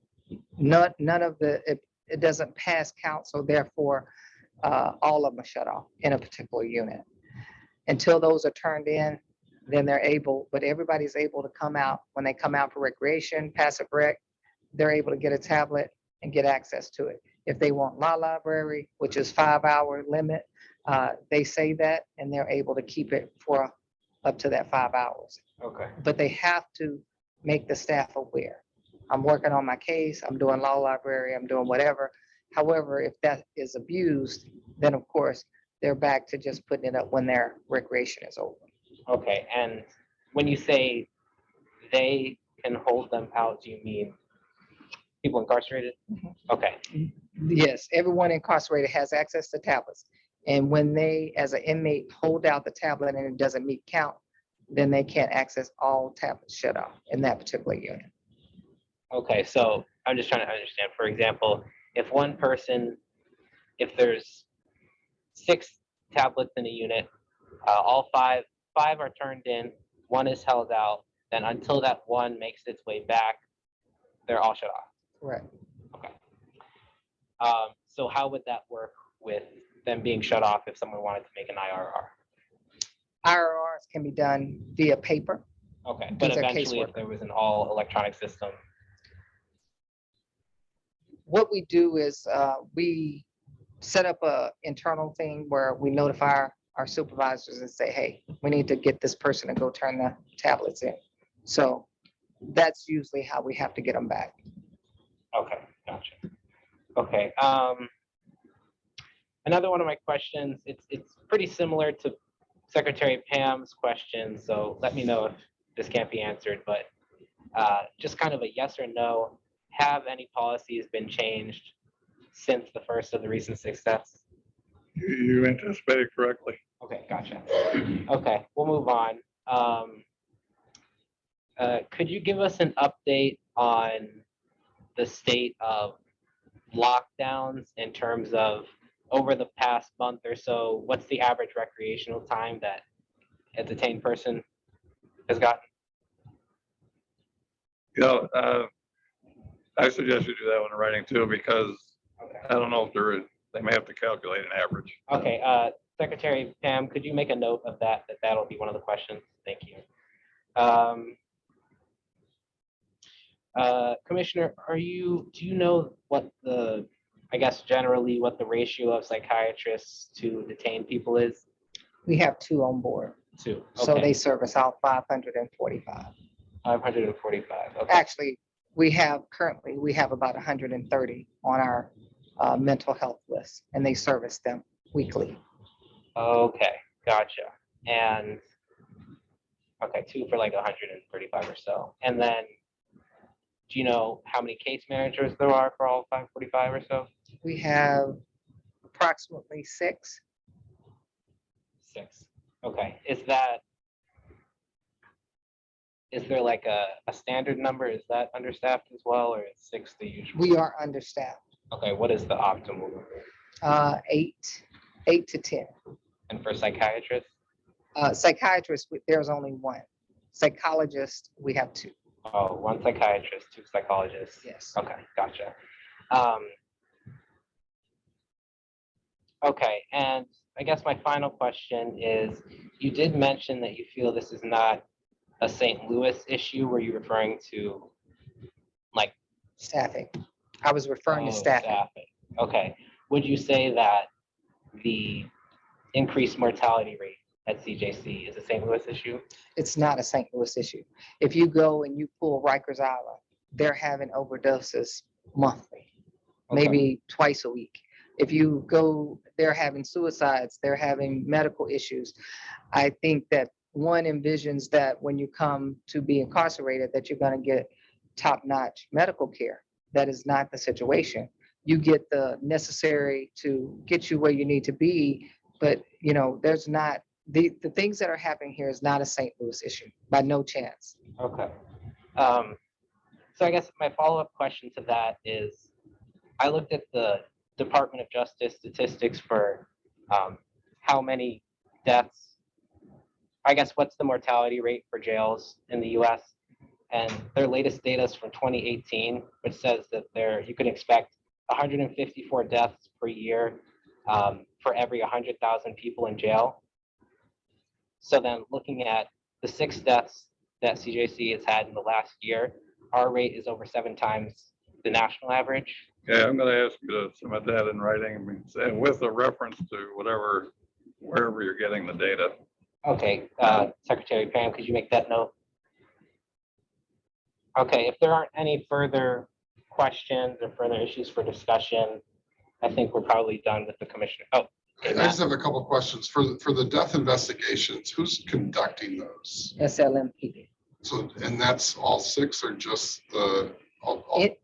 none of it doesn't pass count, so therefore, all of them are shut off in a particular unit. Until those are turned in, then they're able, but everybody's able to come out. When they come out for recreation, passive rec, they're able to get a tablet and get access to it. If they want law library, which is 5-hour limit, they say that and they're able to keep it for up to that 5 hours. Okay. But they have to make the staff aware. I'm working on my case, I'm doing law library, I'm doing whatever. However, if that is abused, then of course, they're back to just putting it up when their recreation is over. Okay, and when you say they can hold them out, do you mean people incarcerated? Okay, Yes, everyone incarcerated has access to tablets. And when they, as an inmate, hold out the tablet and it doesn't meet count, then they can't access all tablets shut off in that particular unit. okay, so I'm just trying to understand, for example, if one person, if there's 6 tablets in a unit, all five are turned in, 1 is held out, then until that 1 makes its way back, they're all shut off. Correct. Okay. So how would that work with them being shut off if someone wanted to make an IRR? IRRs can be done via paper. Okay, but These are eventually if casework. there was an all electronic system, What we do is we set up a internal thing where we notify our supervisors and say, hey, we need to get this person to go turn the tablets in. So that's usually how we have to get them back. okay, gotcha. Okay, another one of my questions, it's pretty similar to Secretary Pam's question, so let me know this can't be answered, but just kind of a yes or no, have any policies been changed since the first of the recent success? You anticipated correctly. Okay, gotcha. Okay, we'll move on. Could you give us an update on the state of lockdowns in terms of over the past month or so? What's the average recreational time that a detained person has gotten? I suggest you do that one in writing too, because Okay. I don't know if they may have to calculate an average. Okay, Secretary Pam, could you make a note of that, that'll be one of the questions? Thank you. Commissioner, do you know what I guess generally what the ratio of psychiatrists to detained people is? We have 2 on board, Two. so Okay. they service out 545. 545. Okay. Actually, we have about 130 on our mental health list, and they service them weekly. Okay, gotcha. And okay, 2 for like 135 or so. And then, do you know how many case managers there are for all 545 or so? We have approximately 6. 6. Okay. Is there like a standard number? Is that understaffed as well, or is 6 the usual? We are understaffed. Okay, what is the optimal number? 8 to 10. And for psychiatrists? Psychiatrists, there's only 1. Psychologists, we have 2. Oh, 1 psychiatrist, 2 psychologists. Yes. Okay, gotcha. Okay, and I guess my final question is, you did mention that you feel this is not a St. Louis issue. Were you referring to like Staffing. I was referring to staffing. Okay. Would you say that the increased mortality rate at CJC is a St. Louis issue? It's not a St. Louis issue. If you go and you pull Rikers Island, they're having overdoses monthly, maybe twice a week. If you go, they're having suicides, they're having medical issues. I think that one envisions that when you come to be incarcerated, that you're going to get top-notch medical care. That is not the situation. You get the necessary to get you where you need to be, but there's not, the things that are happening here is not a St. Louis issue, by no chance. Okay. So I guess my follow-up question to that is, I looked at the Department of Justice statistics for how many deaths, I guess what's the mortality rate for jails in the US? And their latest data is from 2018, which says that you can expect 154 deaths per year for every 100,000 people in jail. So then looking at the 6 deaths that CJC has had in the last year, our rate is over 7 times the national average. Yeah, I'm going to ask you to submit that in writing, and with a reference to wherever you're getting the data. Okay, Secretary Pam, could you make that note? Okay, if there aren't any further questions or further issues for discussion, I think we're probably done with the commissioner. Oh, okay, I just have a couple of questions for the death investigations. Who's conducting those? SLMPD. So, and that's all 6 or just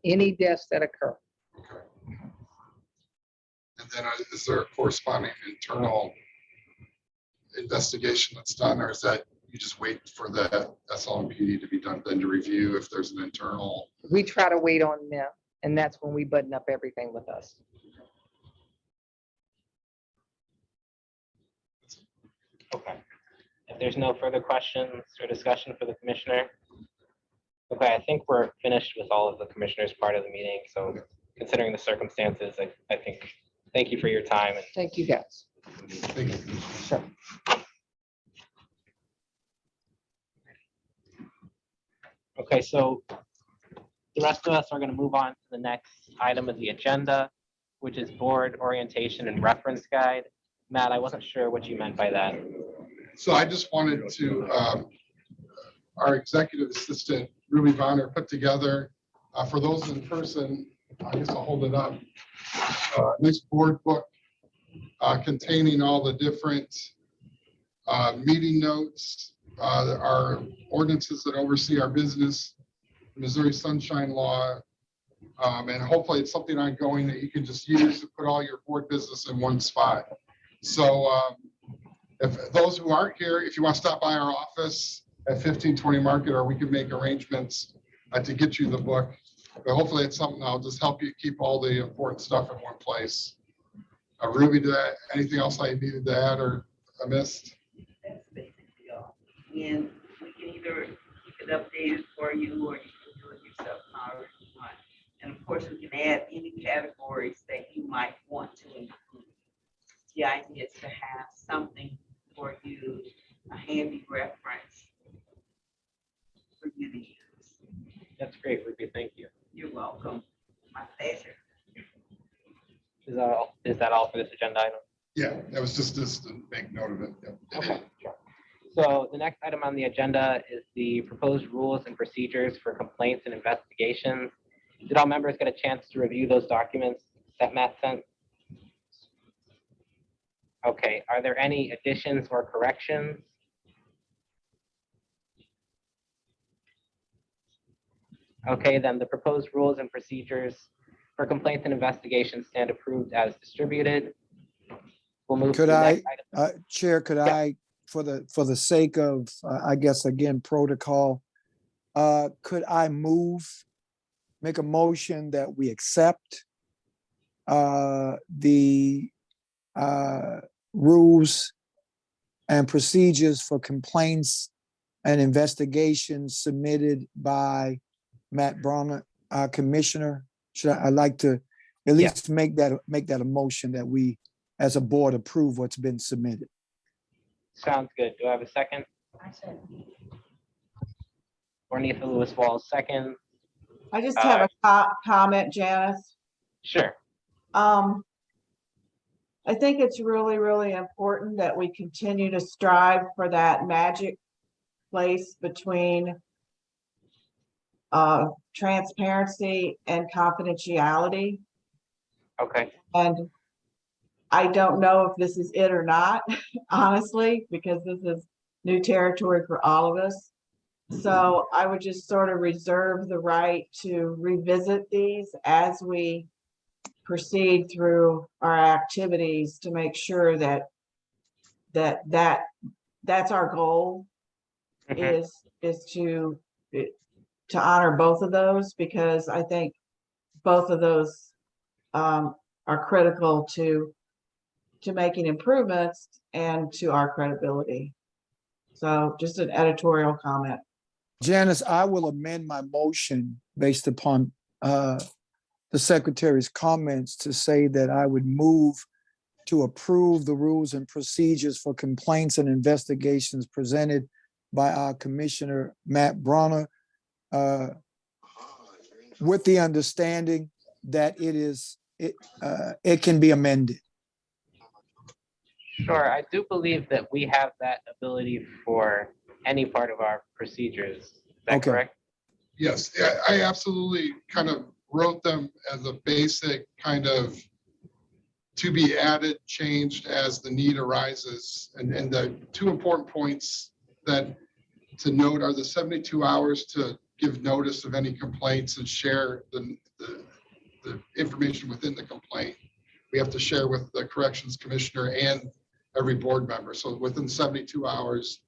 Any deaths that occur. Okay. And then is there a corresponding internal investigation that's done, or is that you just wait for the SLMPD to be done, then to review if there's an internal? We try to wait on them, and that's when we button up everything with us. okay. If there's no further questions or discussion for the commissioner, okay, I think we're finished with all of the commissioner's part of the meeting. So considering the circumstances, I think, thank you for your time. Thank you, guys. Thank you. Sure. Okay, so the rest of us are going to move on to the next item of the agenda, which is board orientation and reference guide. Matt, I wasn't sure what you meant by that. So I just wanted to, our executive assistant, Ruby Bonner, put together, for those in person, I guess I'll hold it up, this board book containing all the different meeting notes, our ordinances that oversee our business, Missouri Sunshine Law, and hopefully it's something ongoing that you can just use to put all your board business in one spot. So if those who aren't here, if you want to stop by our office at 1520 Market, or we can make arrangements to get you the book. But hopefully it's something that'll just help you keep all the important stuff in one place. Ruby, anything else I needed to add or I missed? That's basically all. And we can either keep it updated for you or you can do it yourself however you want. And of course, we can add any categories that you might want to include. The idea is to have something for you, a handy reference for you to use. That's great, Ruby. Thank you. You're welcome. My pleasure. Is that all for this agenda item? Yeah, that was just to make note of it. Yep. Okay, sure. So the next item on the agenda is the proposed rules and procedures for complaints and investigations. Did all members get a chance to review those documents that Matt sent? Okay, are there any additions or corrections? Okay, then the proposed rules and procedures for complaints and investigations stand approved as distributed. We'll move to Could the I, next item. Chair, could I, for the sake of, I guess, again, protocol, could I make a motion that we accept the rules and procedures for complaints and investigations submitted by Matt Bronner, our commissioner? I'd like to at least make that a motion that we, as a board, approve what's been submitted. Sounds good. Do I have a second? Ornitha Lewis Walls, second. I just have a comment, Janice. Sure. I think it's really, really important that we continue to strive for that magic place between transparency and confidentiality. Okay. And I don't know if this is it or not, honestly, because this is new territory for all of us. So I would just sort of reserve the right to revisit these as we proceed through our activities to make sure that that's our goal, is to honor both of those, because I think both of those are critical to making improvements and to our credibility. So just an editorial comment. Janice, I will amend my motion based upon the secretary's comments to say that I would move to approve the rules and procedures for complaints and investigations presented by our Commissioner Matt Bronner, with the understanding that it can be amended. Sure. I do believe that we have that ability for any part of our procedures. Is that correct? Yes, I absolutely kind of wrote them as a basic kind of to be added, changed as the need arises. And the two important points that to note are the 72 hours to give notice of any complaints and share the information within the complaint. We have to share with the corrections commissioner and every board member. So within 72 hours.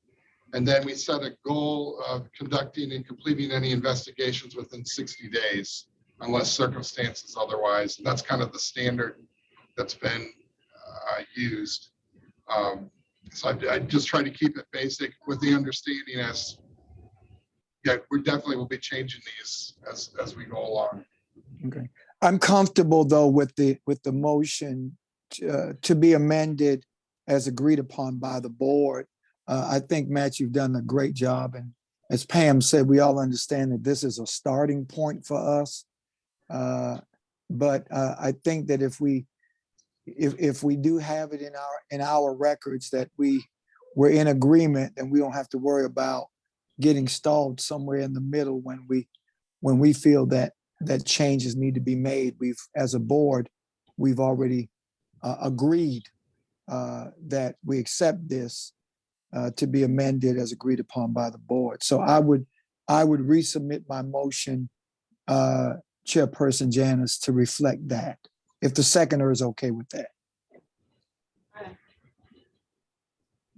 And then we set a goal of conducting and completing any investigations within 60 days, unless circumstances otherwise. And that's kind of the standard that's been used. So I just try to keep it basic with the understanding we definitely will be changing these as we go along. Okay. I'm comfortable though with the motion to be amended as agreed upon by the board. I think, Matt, you've done a great job. And as Pam said, we all understand that this is a starting point for us. But I think that if we do have it in our records that we're in agreement, then we don't have to worry about getting stalled somewhere in the middle when we feel that changes need to be made. As a board, we've already agreed that we accept this to be amended as agreed upon by the board. So I would resubmit my motion, Chairperson Janice, to reflect that, if the seconder is okay with that.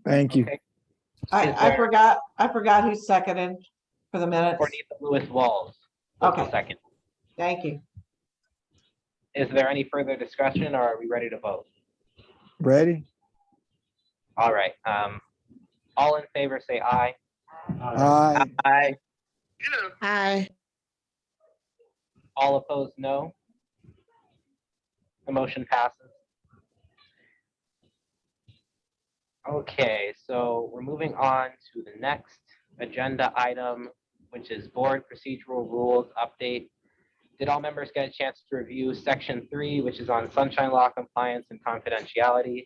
Thank you. Okay. I forgot who seconded for the minutes. Cornita Lewis Walls. was the Okay. Second. Thank you. Is there any further discussion or are we ready to vote? Ready? All right. All in favor, say aye. Aye. Aye. Hi. All opposed, no. The motion passes. Okay, so we're moving on to the next agenda item, which is board procedural rules update. Did all members get a chance to review section 3, which is on sunshine law compliance and confidentiality,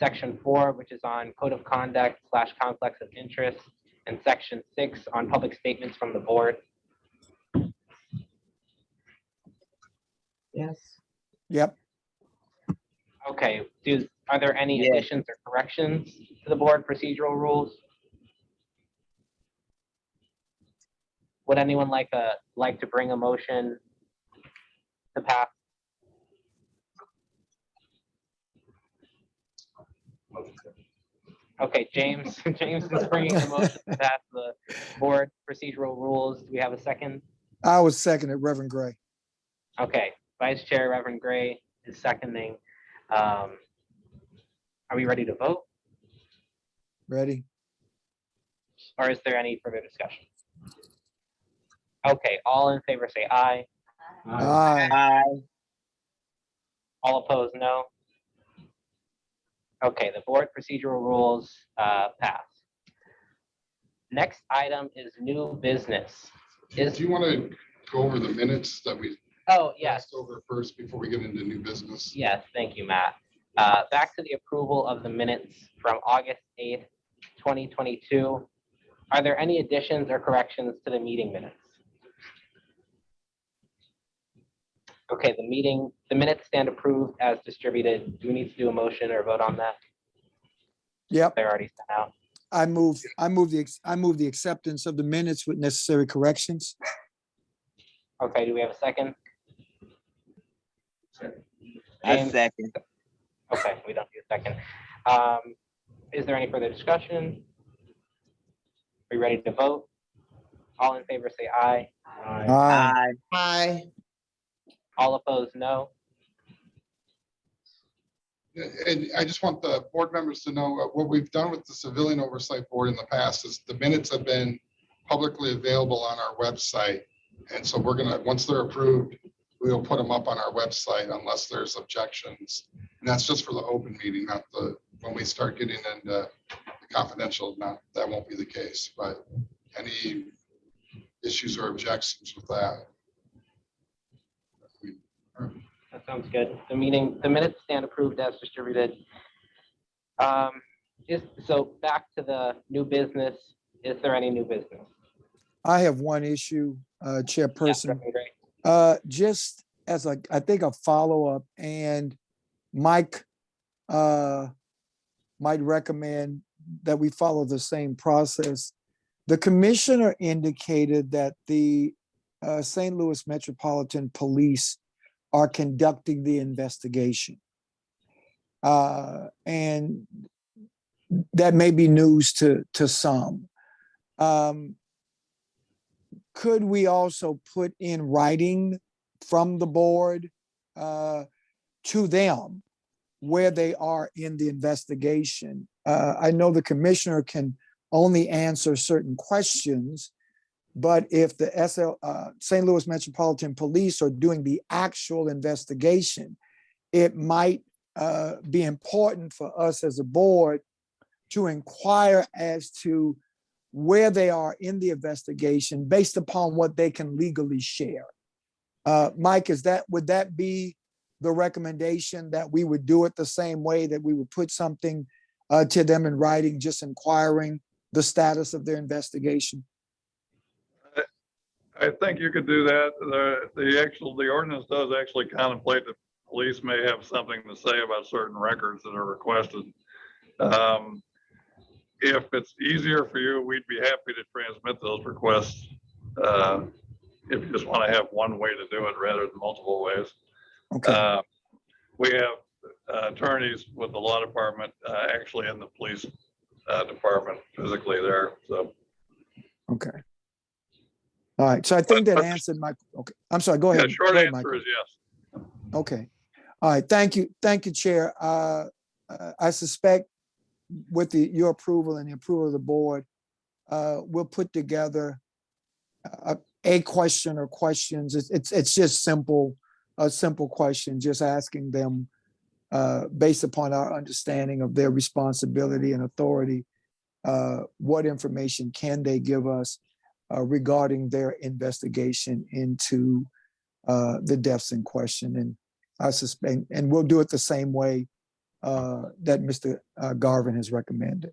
section 4, which is on code of conduct / conflicts of interest, and section 6 on public statements from the board? Yes. Yep. Okay, are there any Yes. additions or corrections to the board procedural rules? Would anyone like to bring a motion to pass? Okay, James is bringing a motion to pass the board procedural rules. Do we have a second? I was seconded, Reverend Gray. Okay, Vice Chair Reverend Gray is seconding. Are we ready to vote, Ready? or is there any further discussion? Okay, all in favor say aye. Aye. Aye. All opposed, no. Okay, the board procedural rules pass. Next item is new business. Do you want to go over the minutes that we Oh, yes. passed over first before we get into new business? Yes, thank you, Matt. Back to the approval of the minutes from August 8th, 2022. Are there any additions or corrections to the meeting minutes? Okay, the minutes stand approved as distributed. Do we need to do a motion or vote on that? Yep. They're already sent out. I move the acceptance of the minutes with necessary corrections. Okay, do we have a second? I James? second. Okay, we don't need a second. Is there any further discussion? Are we ready to vote? All in favor say aye. Aye. Aye. Hi. All opposed, no. And I just want the board members to know what we've done with the Civilian Oversight Board in the past is the minutes have been publicly available on our website. And so we're gonna, once they're approved, we'll put them up on our website unless there's objections. And that's just for the open meeting, not when we start getting into the confidential, that won't be the case, but any issues or objections with that? That sounds good. The minutes stand approved as distributed. So back to the new business. Is there any new business? I have one issue, Yes, Chairperson. Reverend Gray. Just as I think a follow-up, and Mike might recommend that we follow the same process. The commissioner indicated that the St. Louis Metropolitan Police are conducting the investigation. And that may be news to some. Could we also put in writing from the board to them where they are in the investigation? I know the commissioner can only answer certain questions, but if the St. Louis Metropolitan Police are doing the actual investigation, it might be important for us as a board to inquire as to where they are in the investigation based upon what they can legally share. Mike, would that be the recommendation, that we would do it the same way, that we would put something to them in writing, just inquiring the status of their investigation? I think you could do that. The ordinance does actually contemplate that police may have something to say about certain records that are requested. if it's easier for you, we'd be happy to transmit those requests. If you just want to have one way to do it rather than multiple ways. Okay, We have attorneys with the law department actually in the police department physically there. So, okay. All right, so I think that answered my, okay, I'm sorry, go yeah, ahead. short Go ahead, answer Michael. is yes. Okay. All right, thank you, Chair. I suspect with your approval and the approval of the board, we'll put together a question or questions. It's just simple, a simple question, just asking them based upon our understanding of their responsibility and authority, what information can they give us regarding their investigation into the deaths in question? And I suspect, and we'll do it the same way that Mr. Garvin has recommended.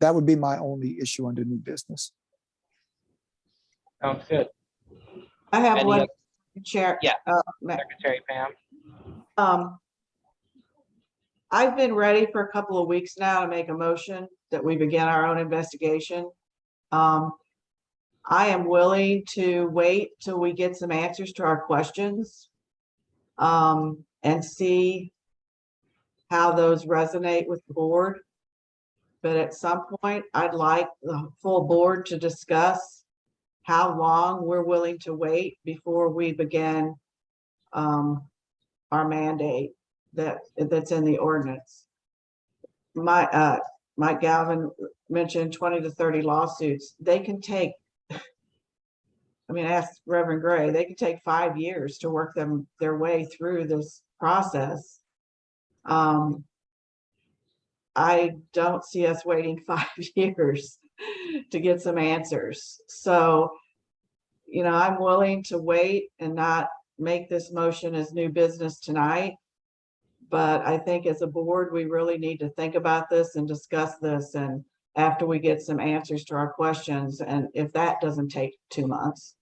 That would be my only issue under new business. Sounds good. I have Any one, other- Chair. Yeah. Ma- Secretary Pam. I've been ready for a couple of weeks now to make a motion that we begin our own investigation. I am willing to wait till we get some answers to our questions and see how those resonate with the board. But at some point, I'd like the full board to discuss how long we're willing to wait before we begin our mandate that's in the ordinance. Mike Galvin mentioned 20 to 30 lawsuits. They can take, I mean, ask Reverend Gray, they can take 5 years to work their way through this process. I don't see us waiting 5 years to get some answers. So, you know, I'm willing to wait and not make this motion as new business tonight. But I think as a board, we really need to think about this and discuss this. And after we get some answers to our questions, and if that doesn't take 2 months,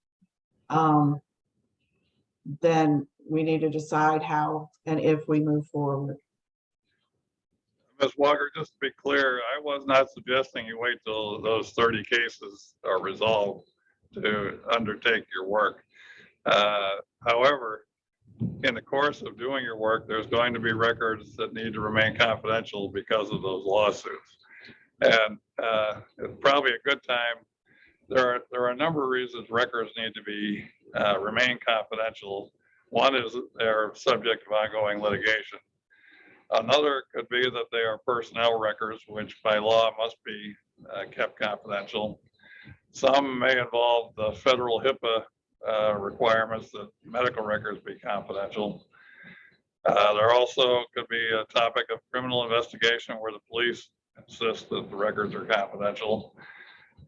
then we need to decide how and if we move forward. Ms. Walker, just to be clear, I was not suggesting you wait till those 30 cases are resolved to undertake your work. However, in the course of doing your work, there's going to be records that need to remain confidential because of those lawsuits. And it's probably a good time. There are a number of reasons records need to be remain confidential. One is they're subject of ongoing litigation. Another could be that they are personnel records, which by law must be kept confidential. Some may involve the federal HIPAA requirements that medical records be confidential. There also could be a topic of criminal investigation where the police insist that the records are confidential.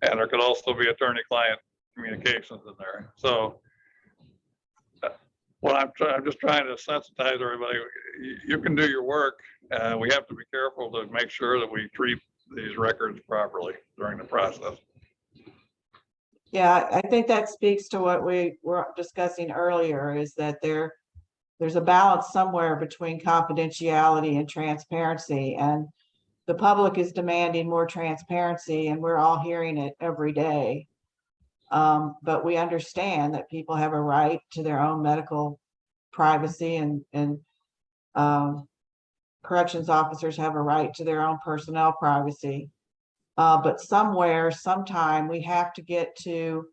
And there could also be attorney-client communications in there. So well, I'm just trying to sensitize everybody. You can do your work. We have to be careful to make sure that we treat these records properly during the process. Yeah, I think that speaks to what we were discussing earlier, is that there's a balance somewhere between confidentiality and transparency, and the public is demanding more transparency, and we're all hearing it every day. But we understand that people have a right to their own medical privacy, and corrections officers have a right to their own personnel privacy. But somewhere, sometime, we have to get to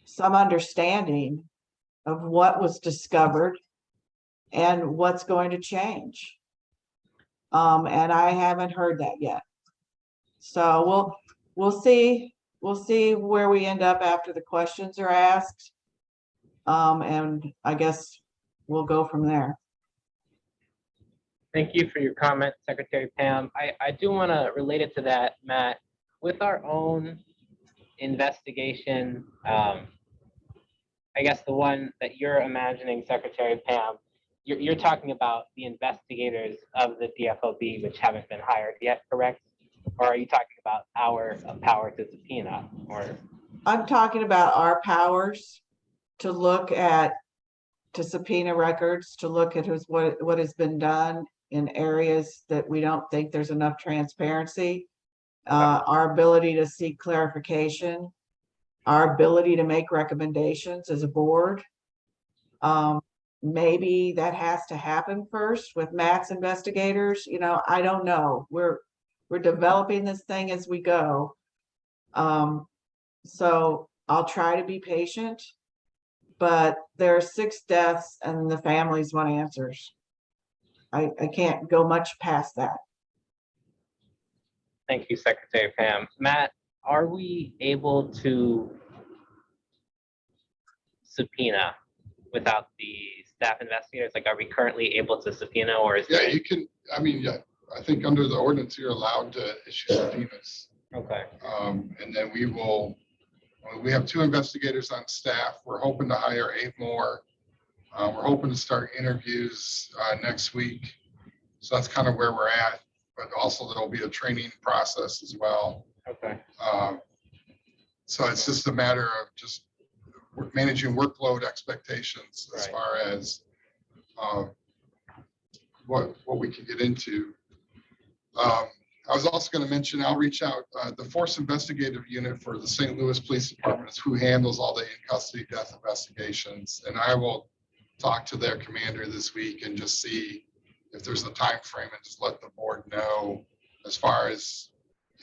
some understanding of what was discovered and what's going to change. And I haven't heard that yet. So we'll see where we end up after the questions are asked. And I guess we'll go from there. Thank you for your comment, Secretary Pam. I do want to relate it to that, Matt. With our own investigation, I guess the one that you're imagining, Secretary Pam, you're talking about the investigators of the DFOB, which haven't been hired yet, correct? Or are you talking about our power to subpoena? Or I'm talking about our powers to look at, to subpoena records, to look at what has been done in areas that we don't think there's enough transparency. our ability to seek clarification, our ability to make recommendations as a board. Maybe that has to happen first with Matt's investigators. You know, I don't know. We're developing this thing as we go. So I'll try to be patient, but there are 6 deaths and the families want answers. I can't go much past that. Thank you, Secretary Pam. Matt, are we able to subpoena without the staff investigators? Like, are we currently able to subpoena, or is Yeah, there? you can, I mean, yeah, I think under the ordinance, you're allowed to issue subpoenas. Okay, And then we have 2 investigators on staff. We're hoping to hire 8 more. We're hoping to start interviews next week. So that's kind of where we're at, but also there'll be a training process as well. okay, So it's just a matter of just managing workload expectations as Right. far as what we can get into. I was also going to mention, I'll reach out, the Force Investigative Unit for the St. Louis Police Department is who handles all the in-custody death investigations. And I will talk to their commander this week and just see if there's a time frame and just let the board know as far as,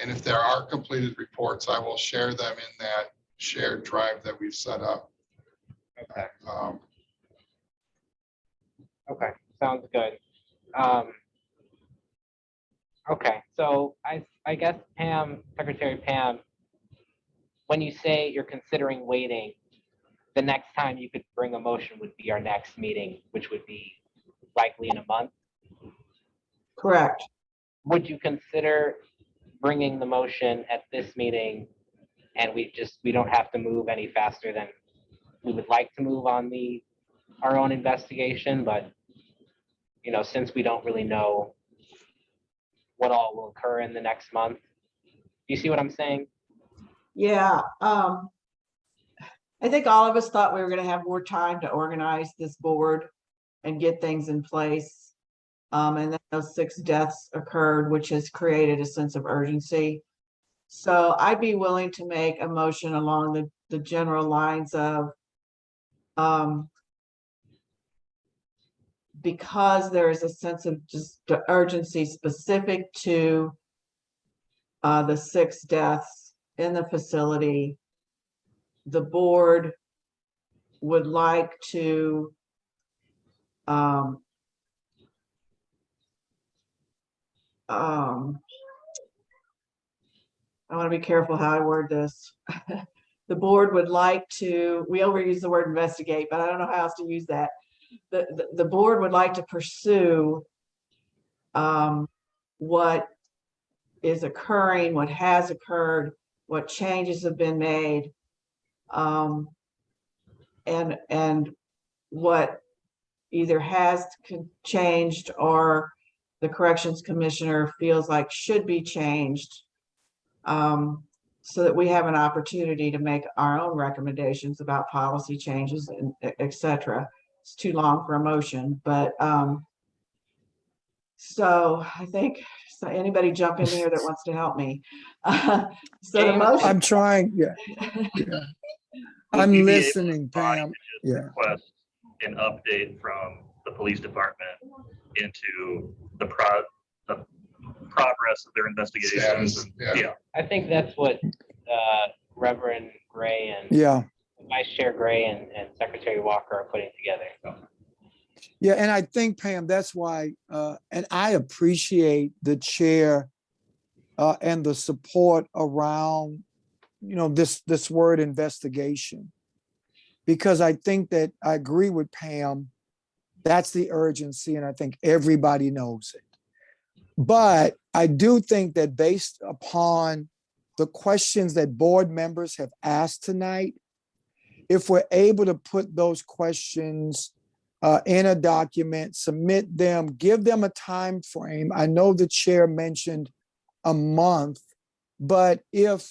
and if there are completed reports, I will share them in that shared drive that we've set up. okay, okay, sounds good. Okay, so I guess Pam, Secretary Pam, when you say you're considering waiting, the next time you could bring a motion would be our next meeting, which would be likely in a month. Correct. Would you consider bringing the motion at this meeting, and we don't have to move any faster than we would like to move on our own investigation, but you know, since we don't really know what all will occur in the next month. Do you see what I'm saying? Yeah. I think all of us thought we were going to have more time to organize this board and get things in place. And then those 6 deaths occurred, which has created a sense of urgency. So I'd be willing to make a motion along the general lines of, because there is a sense of just the urgency specific to the 6 deaths in the facility, the board would like to I want to be careful how I word this. The board would like to, we overuse the word investigate, but I don't know how else to use that. The board would like to pursue what is occurring, what has occurred, what changes have been made, and what either has changed or the corrections commissioner feels like should be changed, so that we have an opportunity to make our own recommendations about policy changes and et cetera. It's too long for a motion, but so I think, so anybody jump in here that wants to help me. So the motion. I'm trying, yeah. Would I'm you be able listening, Pam. to Yeah. request an update from the police department into the progress of their investigations? Status, yeah. I think that's what Reverend Gray and Yeah. Vice Chair Gray and Secretary Walker are putting together. Yeah, and I think, Pam, that's why, and I appreciate the chair and the support around, you know, this word investigation, because I think that I agree with Pam. That's the urgency, and I think everybody knows it. But I do think that based upon the questions that board members have asked tonight, if we're able to put those questions in a document, submit them, give them a time frame. I know the chair mentioned a month, but if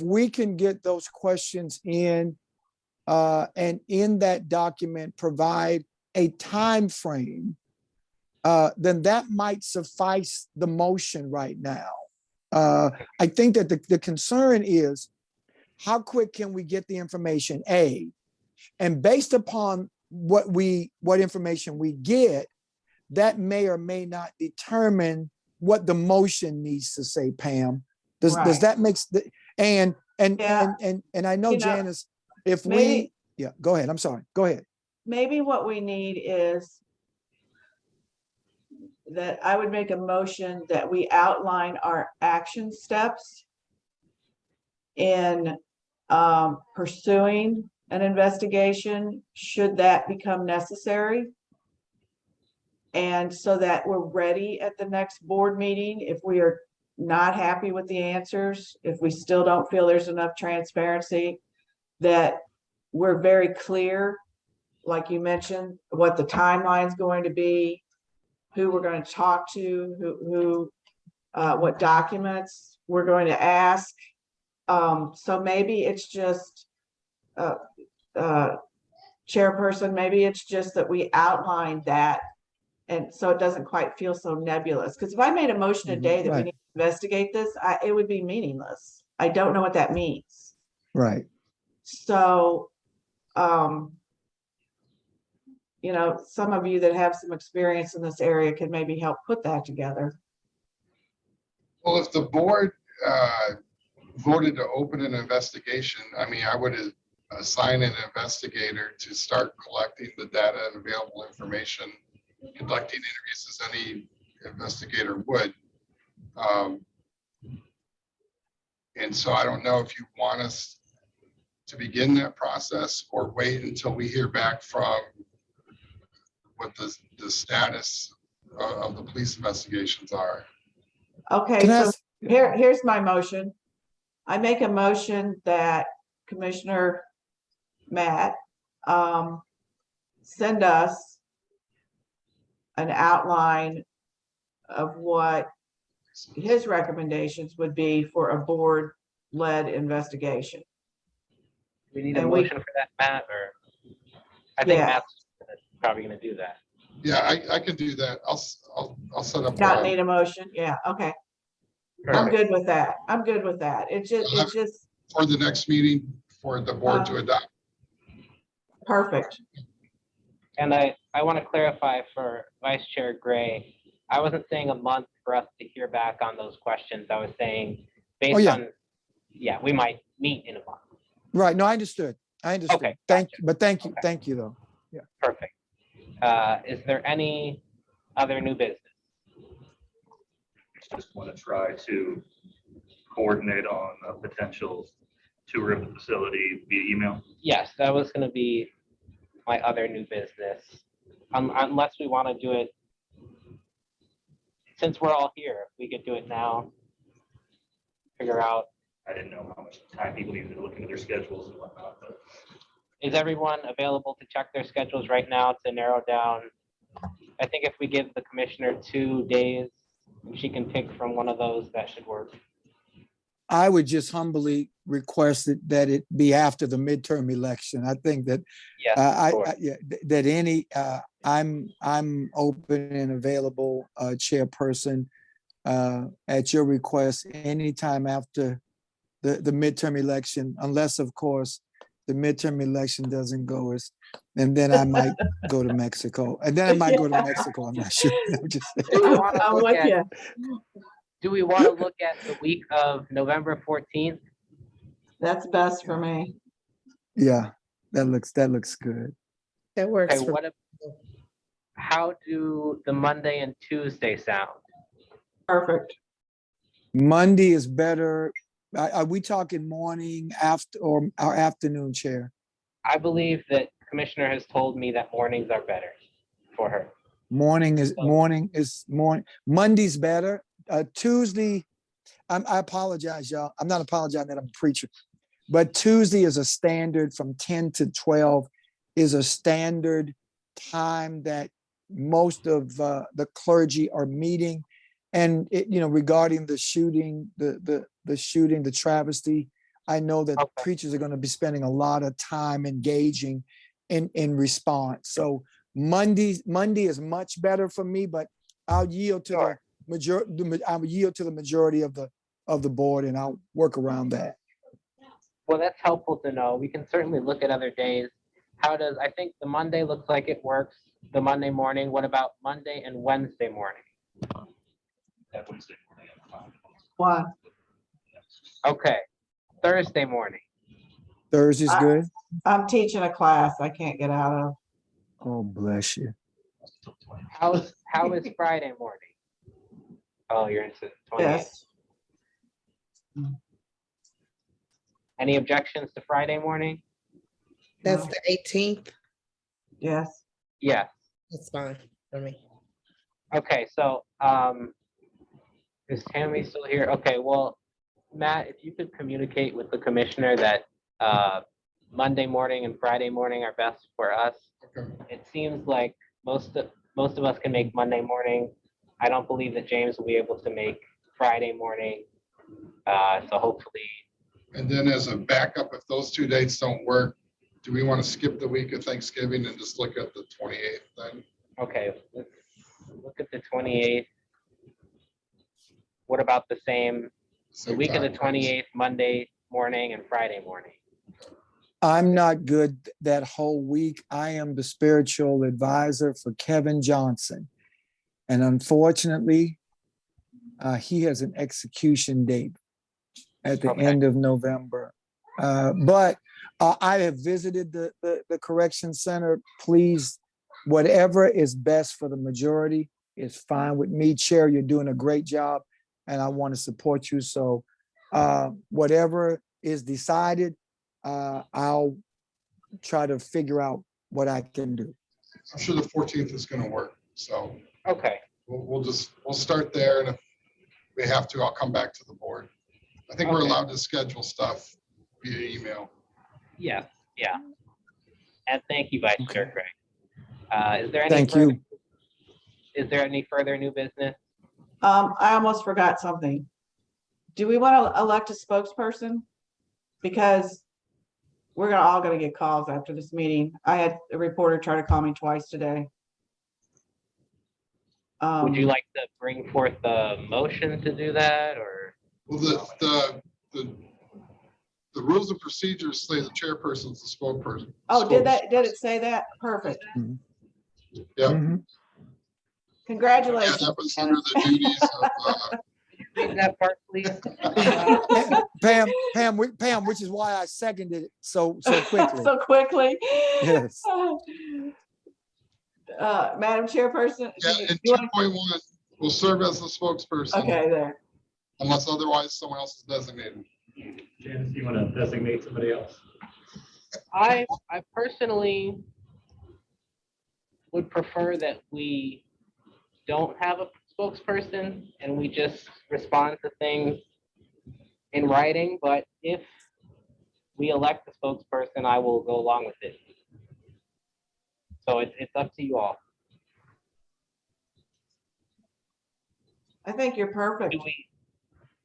we can get those questions in and in that document provide a time frame, then that might suffice the motion right now. I think that the concern is how quick can we get the information, A, and based upon what information we get, that may or may not determine what the motion needs to say, Pam. Does Right. that make and Yeah. I know, You know, Janice, if maybe- yeah, go ahead. I'm sorry. Go ahead. Maybe what we need is that I would make a motion that we outline our action steps in pursuing an investigation, should that become necessary. And so that we're ready at the next board meeting, if we are not happy with the answers, if we still don't feel there's enough transparency, that we're very clear, like you mentioned, what the timeline's going to be, who we're going to talk to, what documents we're going to ask. So maybe it's just, chairperson, maybe it's just that we outline that. And so it doesn't quite feel so nebulous. Because if I made a motion today that we Right. need to investigate this, it would be meaningless. I don't know what that means. Right. So, you know, some of you that have some experience in this area could maybe help put that together. Well, if the board voted to open an investigation, I mean, I would assign an investigator to start collecting the data and available information, conducting interviews as any investigator would. And so I don't know if you want us to begin that process or wait until we hear back from what the status of the police investigations are. Okay, Can I so ask- here's my motion. I make a motion that Commissioner Matt send us an outline of what his recommendations would be for a board-led investigation. We need a And we- motion for that, Matt, or I think Yeah. Matt's probably gonna do that. Yeah, I can do that. I'll set up. Not need a motion? Yeah, okay. I'm good with that. I'm good with that. It's just For the next meeting for the board to adopt. perfect. And I want to clarify for Vice Chair Gray, I wasn't saying a month for us to hear back on those questions. I was saying based yeah. on, yeah, we might meet in a month. Right. No, I understood. Okay, Thank gotcha. you. But thank you. Okay. Thank you though. Perfect. Is there any other new business? Just want to try to coordinate on a potential tour of the facility via email. Yes, that was going to be my other new business. Unless we want to do it, since we're all here, we could do it now. Figure out, I didn't know how much time people needed to look into their schedules and whatnot, but is everyone available to check their schedules right now to narrow down? I think if we give the commissioner 2 days, she can pick from one of those, that should work. I would just humbly request that it be after the midterm election. I think that Yes, that any I'm open and available, chairperson, at your request anytime after the midterm election, unless of course the midterm election doesn't go and then I might go to Mexico. And then I might go to Mexico. I'm not sure. I'm just saying. I'm with you. do we want to look at the week of November 14th? That's best for me. Yeah, that looks good. That works. Okay, how do the Monday and Tuesday sound? Perfect. Monday is better. Are we talking morning, after, or our afternoon, Chair? I believe that Commissioner has told me that mornings are better for her. Monday's better. Tuesday, I apologize, y'all. I'm not apologizing that I'm a preacher, but Tuesday is a standard from 10 to 12 is a standard time that most of the clergy are meeting. And regarding the shooting, the shooting, the travesty, I know that preachers are going to be spending a lot of time engaging in response. So Monday is much better for me, but I'll yield to the majority of the of the board, and I'll work around that. Well, that's helpful to know. We can certainly look at other days. I think the Monday looks like it works, the Monday morning. What about Monday and Wednesday morning? That Wednesday morning at 5. One, Okay, Thursday morning. Thursday's good? I'm teaching a class I can't get out of. Oh, bless you. How is Friday morning? Oh, you're into 28th. Yes, Any objections to Friday morning? That's No. the 18th. yes. Yes. That's fine for me. Okay, so is Tammy still here? Okay, well, Matt, if you could communicate with the commissioner that Monday morning and Friday morning are best for us. Okay. It seems like most of us can make Monday morning. I don't believe that James will be able to make Friday morning. So hopefully, And then as a backup, if those 2 dates don't work, do we want to skip the week of Thanksgiving and just look at the 28th then? okay, let's look at the 28th. What about the the Same week of the time, right? 28th, Monday morning and Friday morning? I'm not good that whole week. I am the spiritual advisor for Kevin Johnson. And unfortunately, he has an execution date at the Okay. end of November. But I have visited the correction center. Please, whatever is best for the majority is fine with me. Chair, you're doing a great job and I want to support you. So whatever is decided, I'll try to figure out what I can do. I'm sure the 14th is going to work. So Okay. we'll start there. And if we have to, I'll come back to the board. I think we're Okay. allowed to schedule stuff via email. Yeah. And thank you, Vice Chair Okay. Craig. Is there any Thank further, you. Is there any further new business? I almost forgot something. Do we want to elect a spokesperson? Because we're all gonna get calls after this meeting. I had a reporter try to call me twice today. Would you like to bring forth the motion to do that, or? Well, the rules and procedures say the chairperson's the spokesperson. Oh, did it say that? Perfect. Yeah. Mhm. Yeah, Congratulations. that was under the duties of, Read that part, please. Pam, which is why I seconded it so quickly. So quickly. Yes. Madam Chairperson. yeah, do and you want- 2.1 will serve as the spokesperson Okay, there. unless otherwise someone else is designated. Janice, you want to designate somebody else? I personally would prefer that we don't have a spokesperson and we just respond to things in writing, but if we elect the spokesperson, I will go along with it. So it's up to you all. I think you're perfect.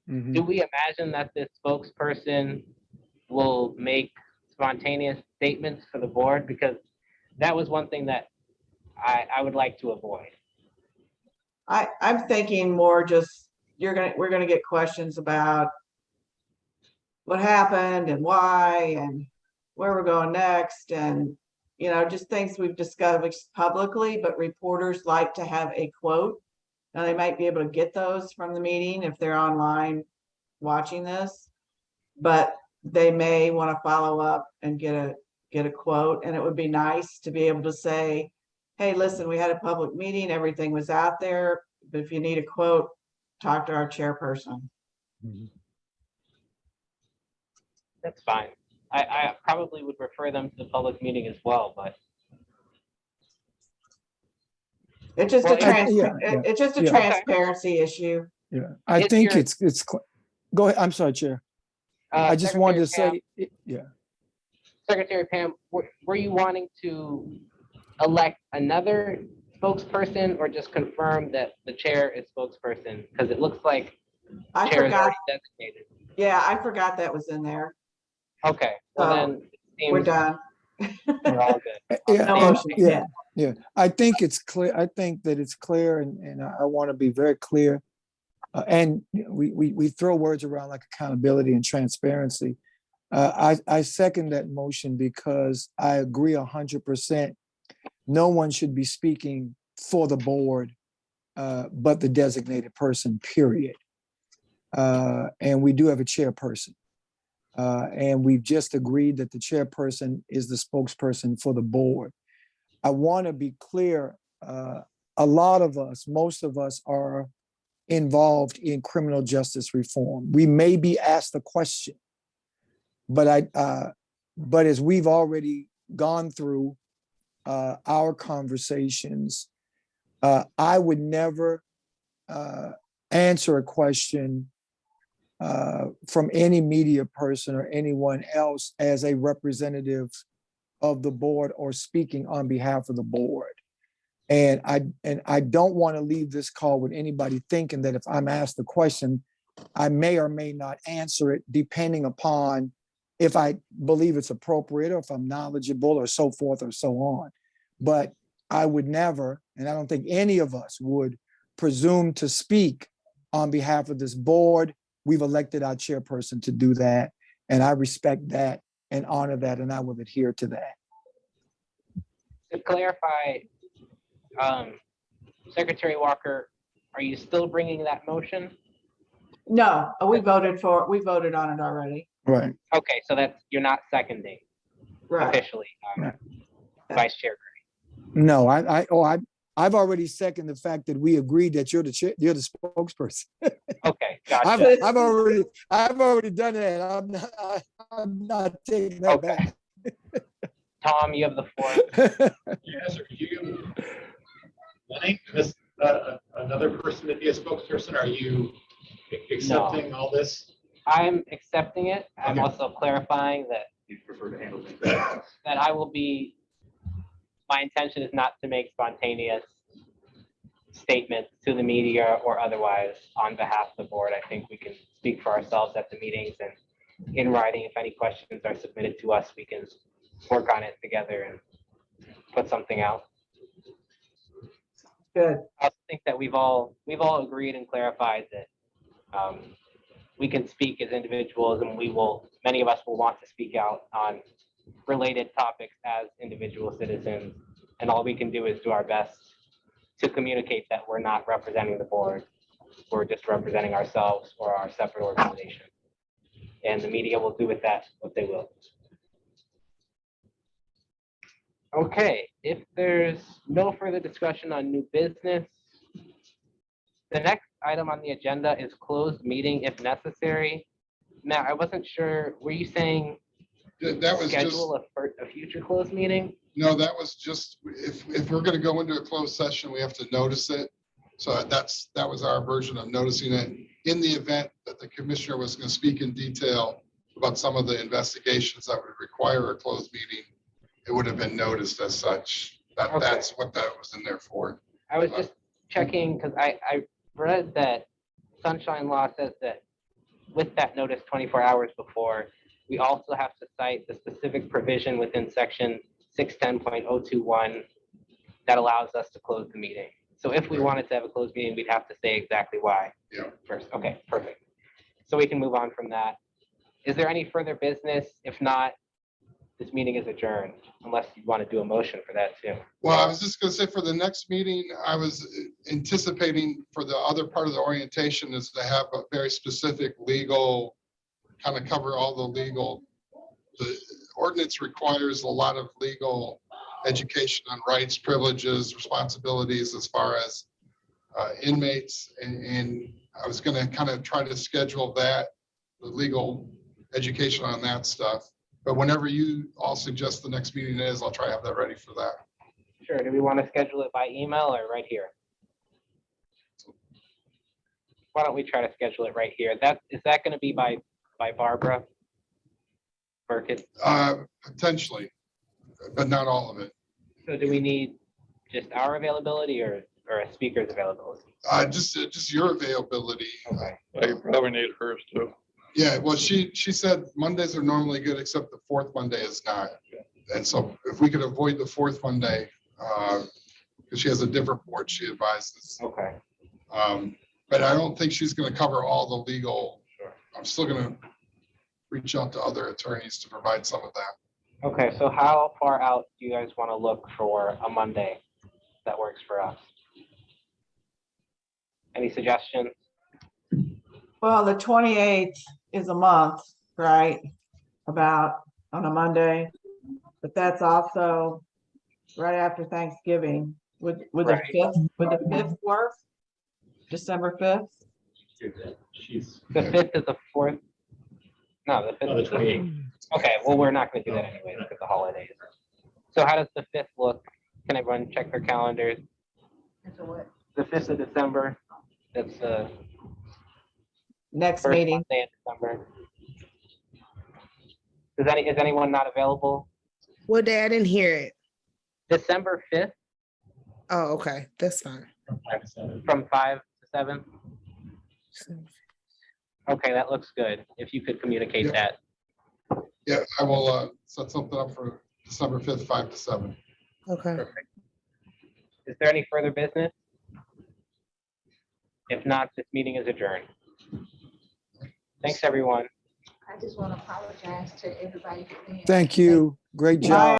Do we imagine that this spokesperson will make spontaneous statements for the board? Because that was one thing that I would like to avoid. I'm thinking more just, we're gonna get questions about what happened and why and where we're going next, and just things we've discussed publicly, but reporters like to have a quote. Now they might be able to get those from the meeting if they're online watching this, but they may want to follow up and get a quote, and it would be nice to be able to say, hey, listen, we had a public meeting, everything was out there, but if you need a quote, talk to our chairperson. That's fine. I probably would refer them to the public meeting as well, but It's just Well, it's just a yeah. transparency issue. Yeah, I If think you're- go ahead. I'm sorry, Chair. I just wanted to Secretary say, yeah. Pam, Secretary Pam, were you wanting to elect another spokesperson or just confirm that the chair is spokesperson? Because it looks like I chair is forgot. already designated. Yeah, I forgot that was in there. Okay, well So, then it We're seems done. we're all good. Yeah, No and- motion. yeah. I think it's clear. I think that it's clear, and I want to be very clear. And we throw words around like accountability and transparency. I second that motion because I agree 100%. No one should be speaking for the board, but the designated person, period. And we do have a chairperson. And we've just agreed that the chairperson is the spokesperson for the board. I want to be clear, a lot of us, most of us are involved in criminal justice reform. We may be asked a question, but as we've already gone through our conversations, I would never answer a question from any media person or anyone else as a representative of the board or speaking on behalf of the board. And I don't want to leave this call with anybody thinking that if I'm asked a question, I may or may not answer it depending upon if I believe it's appropriate or if I'm knowledgeable or so forth or so on. But I would never, and I don't think any of us would presume to speak on behalf of this board. We've elected our chairperson to do that, and I respect that and honor that, and I will adhere to that. To clarify, Secretary Walker, are you still bringing that motion? No, we voted on it already. Right. Okay, so that's, you're not seconding Right. officially, Right. Vice Chair. No, I've already seconded the fact that we agreed that you're the spokesperson. Okay, gotcha. I've already done that. I'm not taking that back. Tom, you have the floor. Yes, are you wanting this, another person to be a spokesperson? Are you accepting all this? I'm accepting it. I'm Okay. also clarifying that You prefer to handle things. that I will be, my intention is not to make spontaneous statements to the media or otherwise on behalf of the board. I think we can speak for ourselves at the meetings, and in writing, if any questions are submitted to us, we can work on it together and put something out. Good. I also think that we've all agreed and clarified that we can speak as individuals, and many of us will want to speak out on related topics as individual citizens. And all we can do is do our best to communicate that we're not representing the board. We're just representing ourselves or our separate organization. And the media will do with that what they will. Okay, if there's no further discussion on new business, the next item on the agenda is closed meeting if necessary. Now, I wasn't sure, were you saying That was just, schedule a future closed meeting? no, that was just, if we're gonna go into a closed session, we have to notice it. So that was our version of noticing it. In the event that the commissioner was gonna speak in detail about some of the investigations that would require a closed meeting, it would have been noticed as such. Okay. That's what that was in there for. I was just checking because I read that sunshine law says that with that notice 24 hours before, we also have to cite the specific provision within section 610.021 that allows us to close the meeting. So if we wanted to have a closed meeting, we'd have to say exactly why. Yeah. First. Okay, perfect. So we can move on from that. Is there any further business? If not, this meeting is adjourned, unless you want to do a motion for that too. Well, I was just gonna say for the next meeting, I was anticipating for the other part of the orientation is to have a very specific legal, kind of cover all the legal. The ordinance requires a lot of legal education on rights, privileges, responsibilities as far as inmates. And I was gonna kind of try to schedule that, the legal education on that stuff. But whenever you all suggest the next meeting is, I'll try to have that ready for that. Sure. Do we want to schedule it by email or right here? Why don't we try to schedule it right here? Is that going to be by Barbara Burkett? Potentially, but not all of it. So do we need just our availability or a speaker's availability? Just your availability. Okay. Well, you probably need hers too. Yeah, well, she said Mondays are normally good, except the fourth Monday is not. And so if we could avoid the fourth Monday, because she has a different board she advises. Okay. But I don't think she's gonna cover all the legal. Sure. I'm still gonna reach out to other attorneys to provide some of that. Okay, so how far out do you guys want to look for a Monday that works for us? Any suggestions? Well, the 28th is a month, right? About on a Monday, but that's also right after Thanksgiving. Would the Right. 5th work? December 5th? She's, The 5th is the 4th? No, the 5th oh, the is the 28th. Okay, well, we're not gonna do that anyway, look at the holidays. So how does the 5th look? Can everyone check their calendars? The 5th of December, that's the Next first meeting. Monday in December. Is anyone not available? What day? I didn't hear it. December 5th Oh, okay, that's fine. From 5 to 7. from 5 to 7? Okay, that looks good. If you could communicate Yeah. that. Yeah, I will set something up for December 5th, 5 to 7. Okay. Is there any further business? If not, this meeting is adjourned. Thanks, everyone. I just want to apologize to everybody for being. Thank you. Great job.